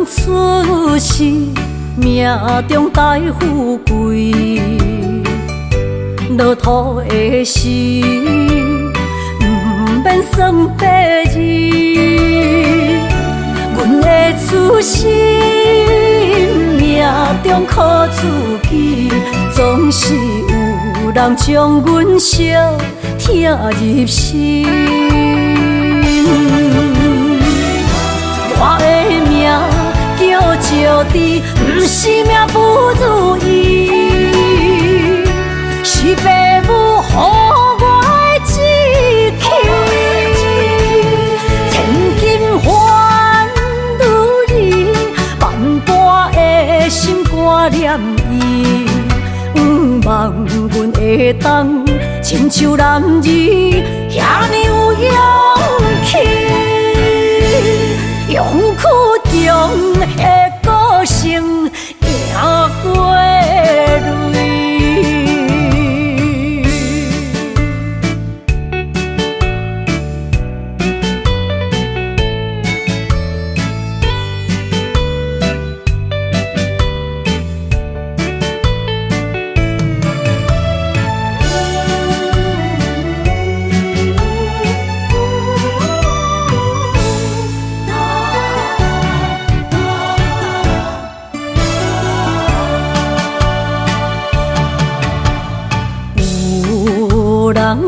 出世命中带富贵，落土的心不免算白字。阮的出身命中靠自己，总是有人将阮惜听入心。我的命叫石滴，不是命不如意，是父母予我的志气。千金换如意，万般的心挂念伊。望阮会当亲像男儿遐尼有勇气。用苦中的个性赢过泪。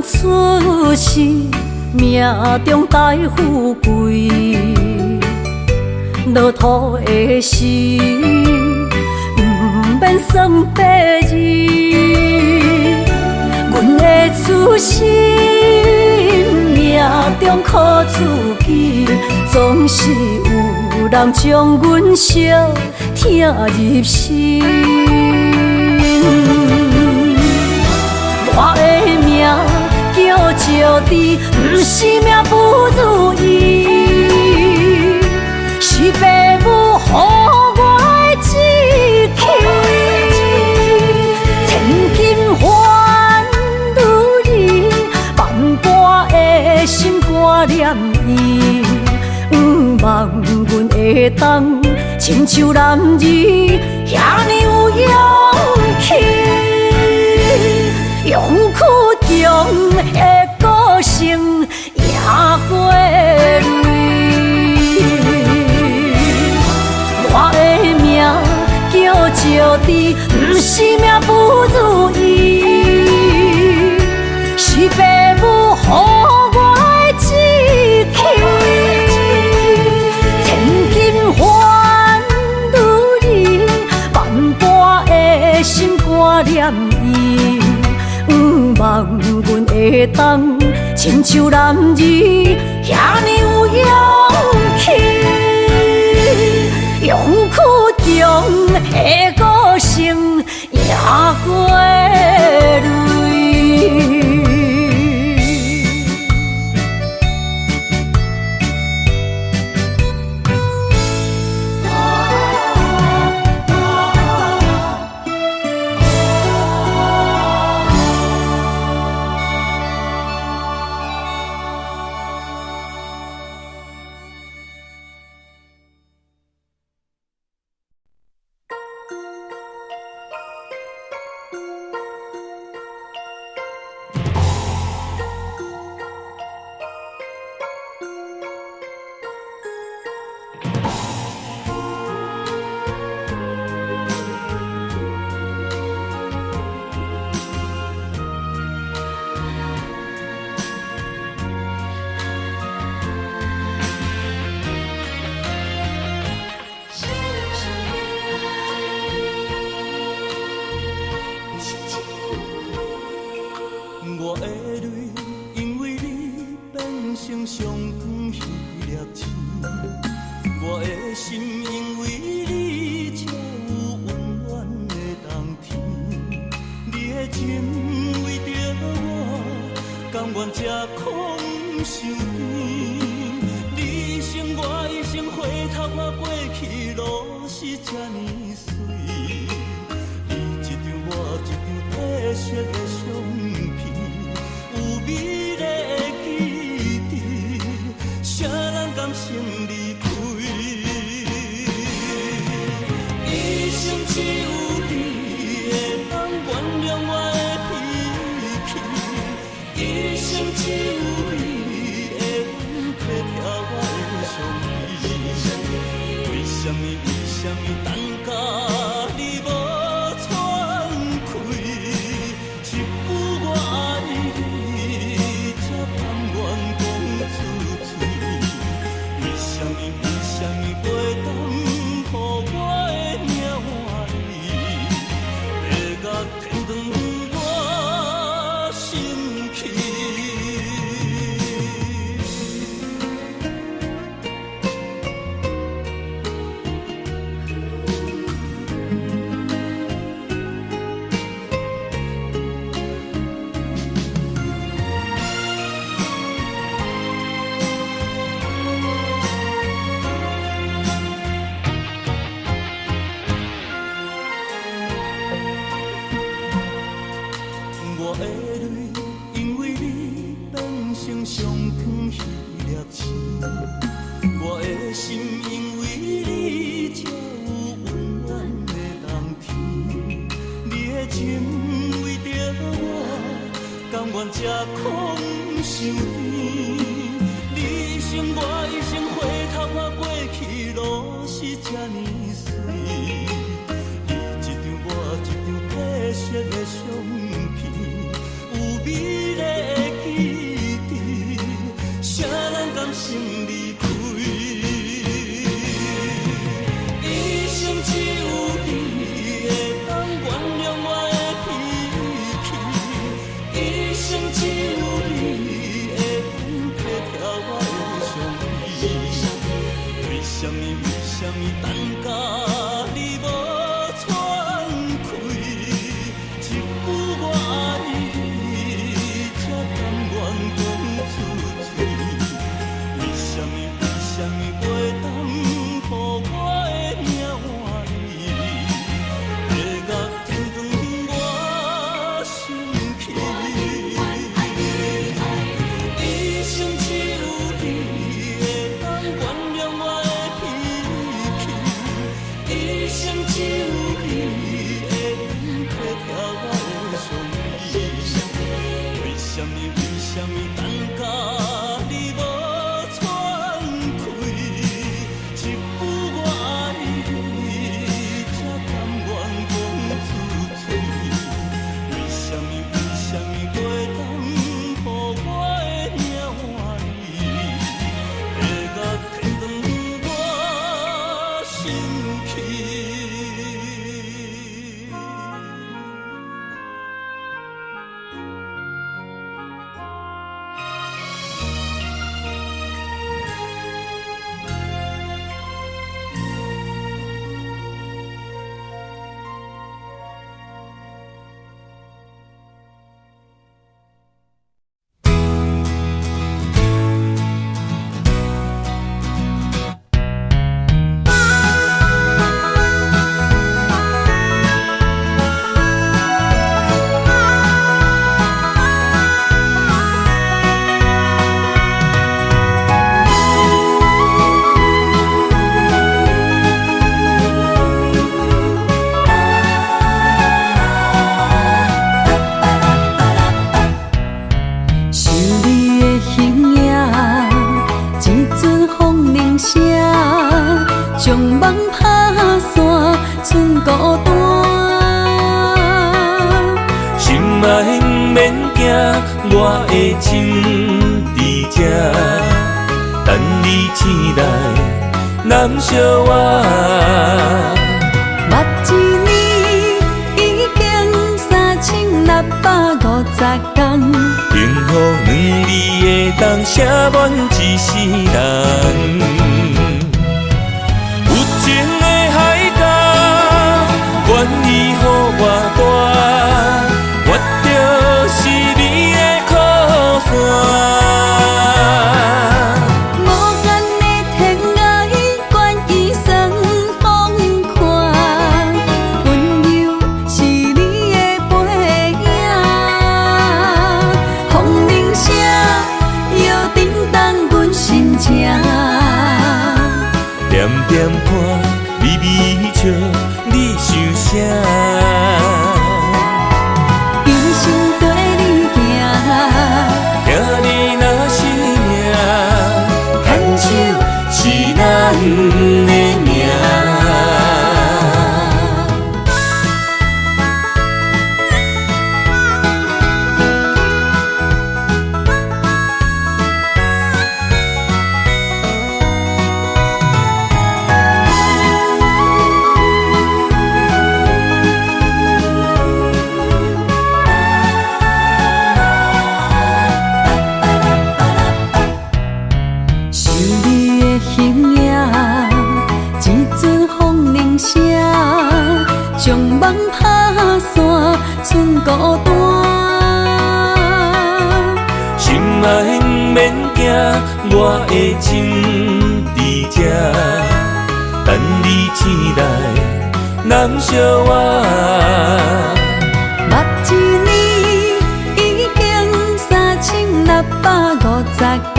出世命中带富贵，落土的心不免算白字。阮的出身命中靠自己，总是有人将阮惜听入心。我的命叫石滴，不是命不如意，是父母予我的志气。千金换如意，万般的心挂念伊。望阮会当亲像男儿遐尼有勇气，勇屈强的个性赢过泪。我的命叫石猪，不是命不如意，是爸母予我的志气。千金换如意，万般的心肝念伊，望阮会当亲像男儿遐尼有勇气。勇屈强的个性赢过泪。我的泪，因为你变成上光迄粒星。我的心，因为你才有温暖的冬天。你的情为着我，甘愿吃苦受甜。你生我一生，回头看过去路是这呢水。你一张我一张褪色的相片。有美丽的记忆，谁人甘心离开？一生只有你会当原谅我的脾气，一生只有你会当体贴我的伤悲。为什么等甲你无？吃苦受甜，你生我一生，回头看过去路是这呢水。你一张我一张褪色的相片，有美丽的记忆，谁人甘心离开？一生只有你会当原谅我的脾气。一生只有你会生只有你会当替我的伤悲。为什么等甲你无喘气？一句我爱你，才甘愿讲出嘴。为什么袂当予我的命换你？会甲天长我生气。将梦拍散，剩孤单。心爱不免惊，我的心伫这，等你醒来，难相我。目一年已经3650天，幸福两字会当写满一世人。情的海角，愿意予我大，我就是你的靠山。无限的天涯，愿意算风看，温柔是你的背影。风铃声摇叮当阮心情，点点看。微微笑，你想啥？一生跟你行，听你若是命，牵手是咱的命。将梦拍散，剩孤单。心爱不免惊，我的心伫这，等你醒来，难相我。目一年已经3650天，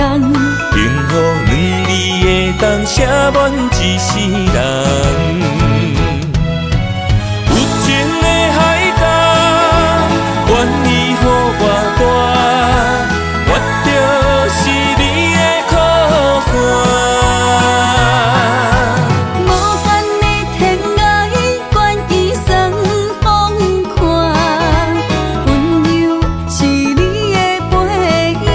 幸福两字会当写满一世人。愿意予我大，我就是你的靠山。无限的天涯，愿意算风看，温柔是你的背影。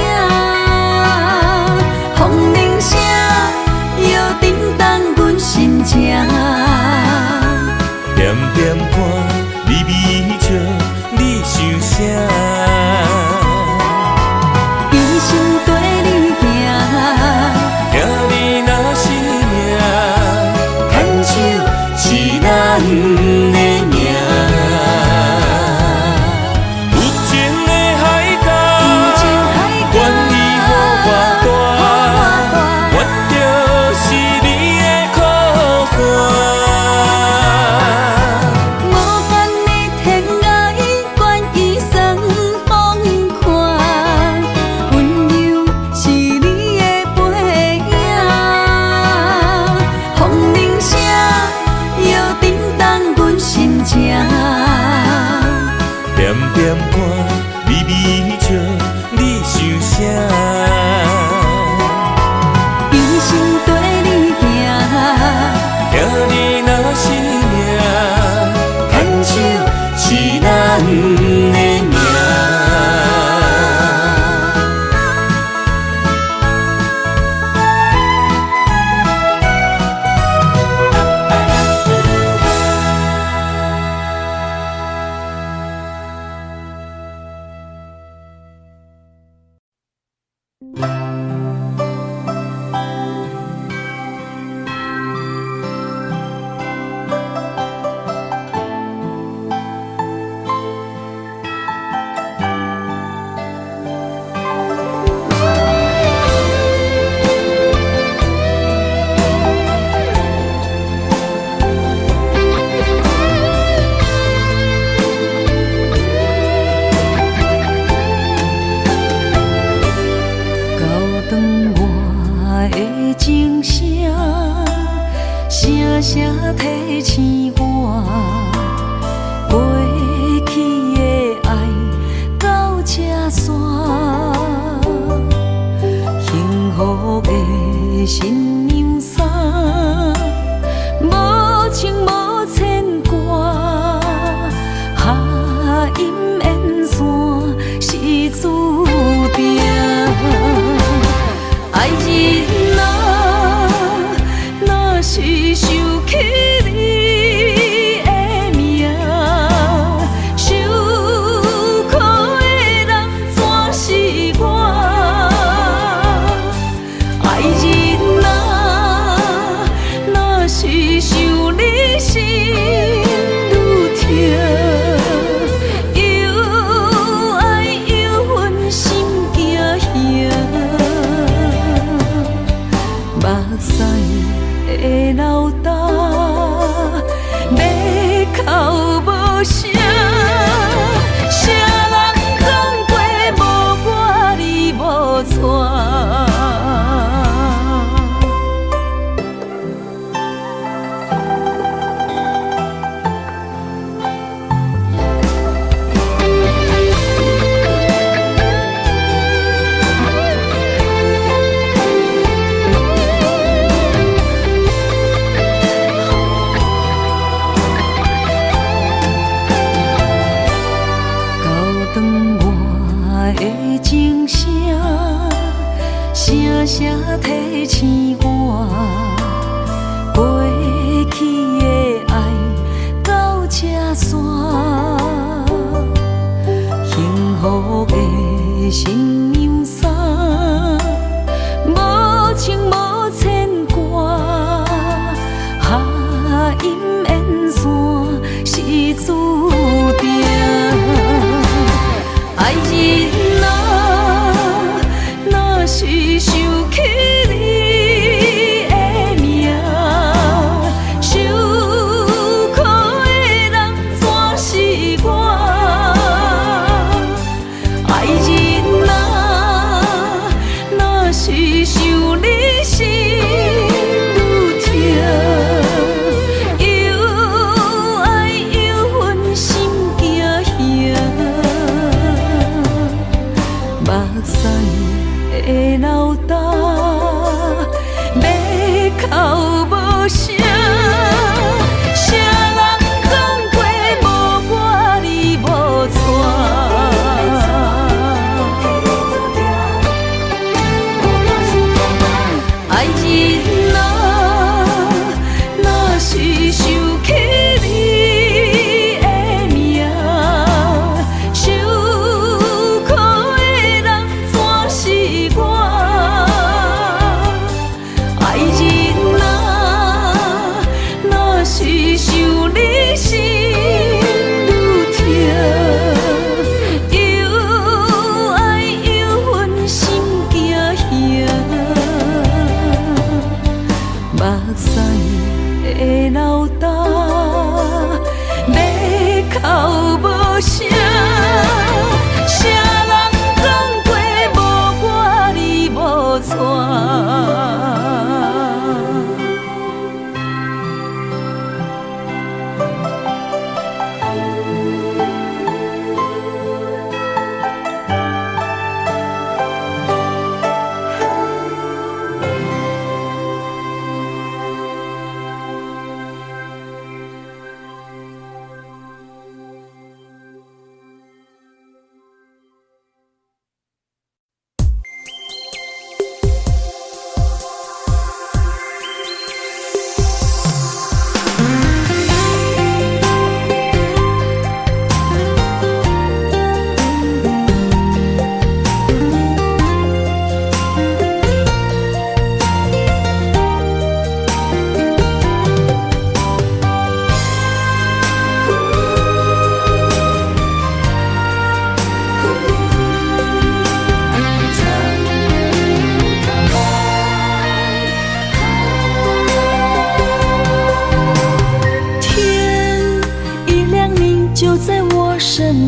风铃声摇叮当阮心情，点点看，微微笑。你想啥？一生跟你行，听你若是命，牵手是咱的命。有情的海角，愿意予我大，我就是你的靠山。叮情。点点看，微微笑，你想啥？一生跟你行，听你若是命，牵手是咱的命。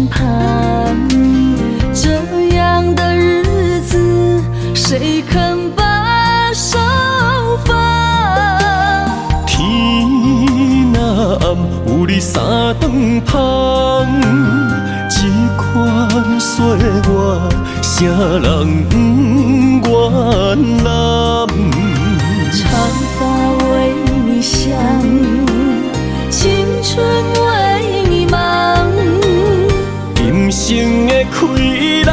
身旁。这样的日子，谁肯把手放？天若暗，有你三顿香，这款岁月，谁人不愿揽？长发为你香，青春为你忙。今生的快乐，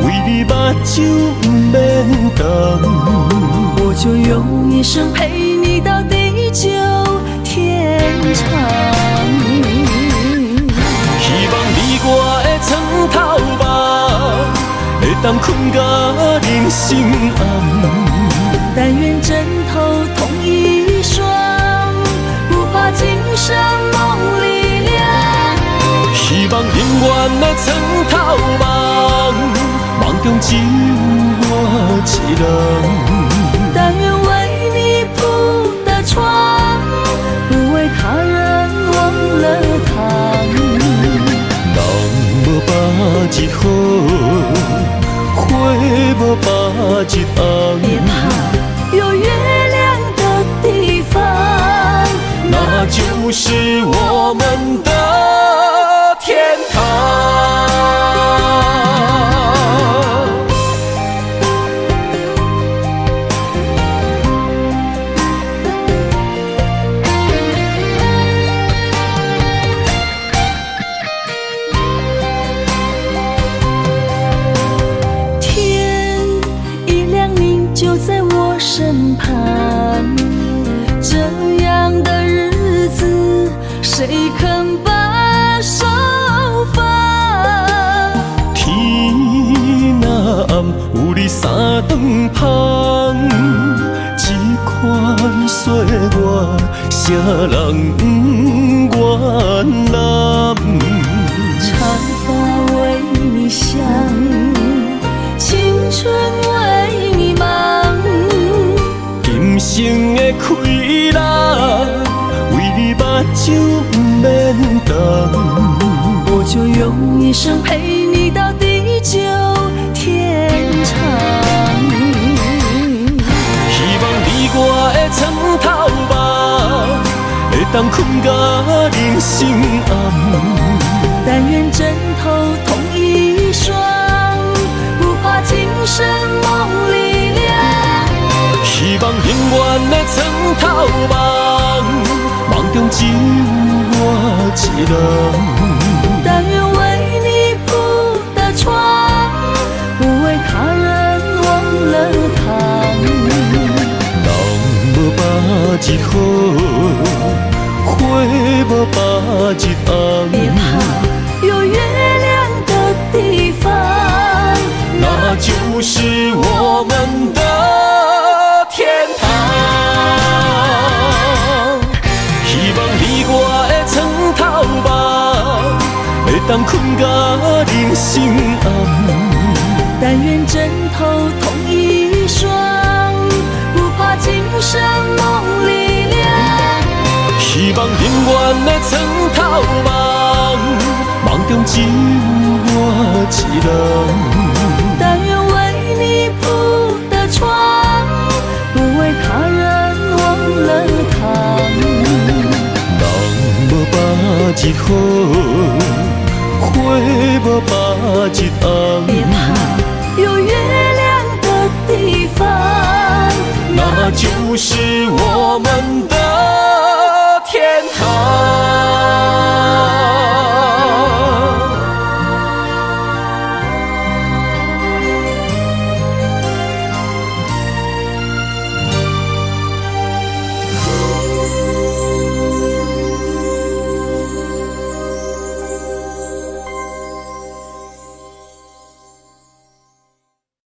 为你目睭不免干。我就用一生陪你到地久天长。希望你我的床头梦，会当困到人生暗。但愿枕头同一双，不怕今生梦里凉。希望永远的床头梦，梦中只有我一人。但愿为你铺的床，不为他人忘了躺。人无百日好，花无百日红。别怕，有月亮的地方，那就是我们的天堂。天一亮，你就在我身旁。这样的日子，谁肯把手放？天若暗，有你三顿香，这款岁月，谁人不愿揽？长发为你香，青春为你忙。今生的快乐，为你目睭不免干。我就用一生陪你到地久天长。希望你我的床头梦，会当困到人生暗。但愿枕头同一双，不怕今生梦里凉。希望永远的床头梦，梦中只有我一人。但愿为你铺的床，不为他人忘了躺。人无百日好，花无百日红。别怕，有月亮的地方，那就是我们的天堂。希望你我的床头梦，会当困到人生暗。但愿枕头同一双，不怕今生梦里凉。希望永远的床头梦，梦中只有我一人。但愿为你铺的床，不为他人忘了躺。人无百日好，花无百日红。别怕，有月亮的地方，那就是我们的天堂。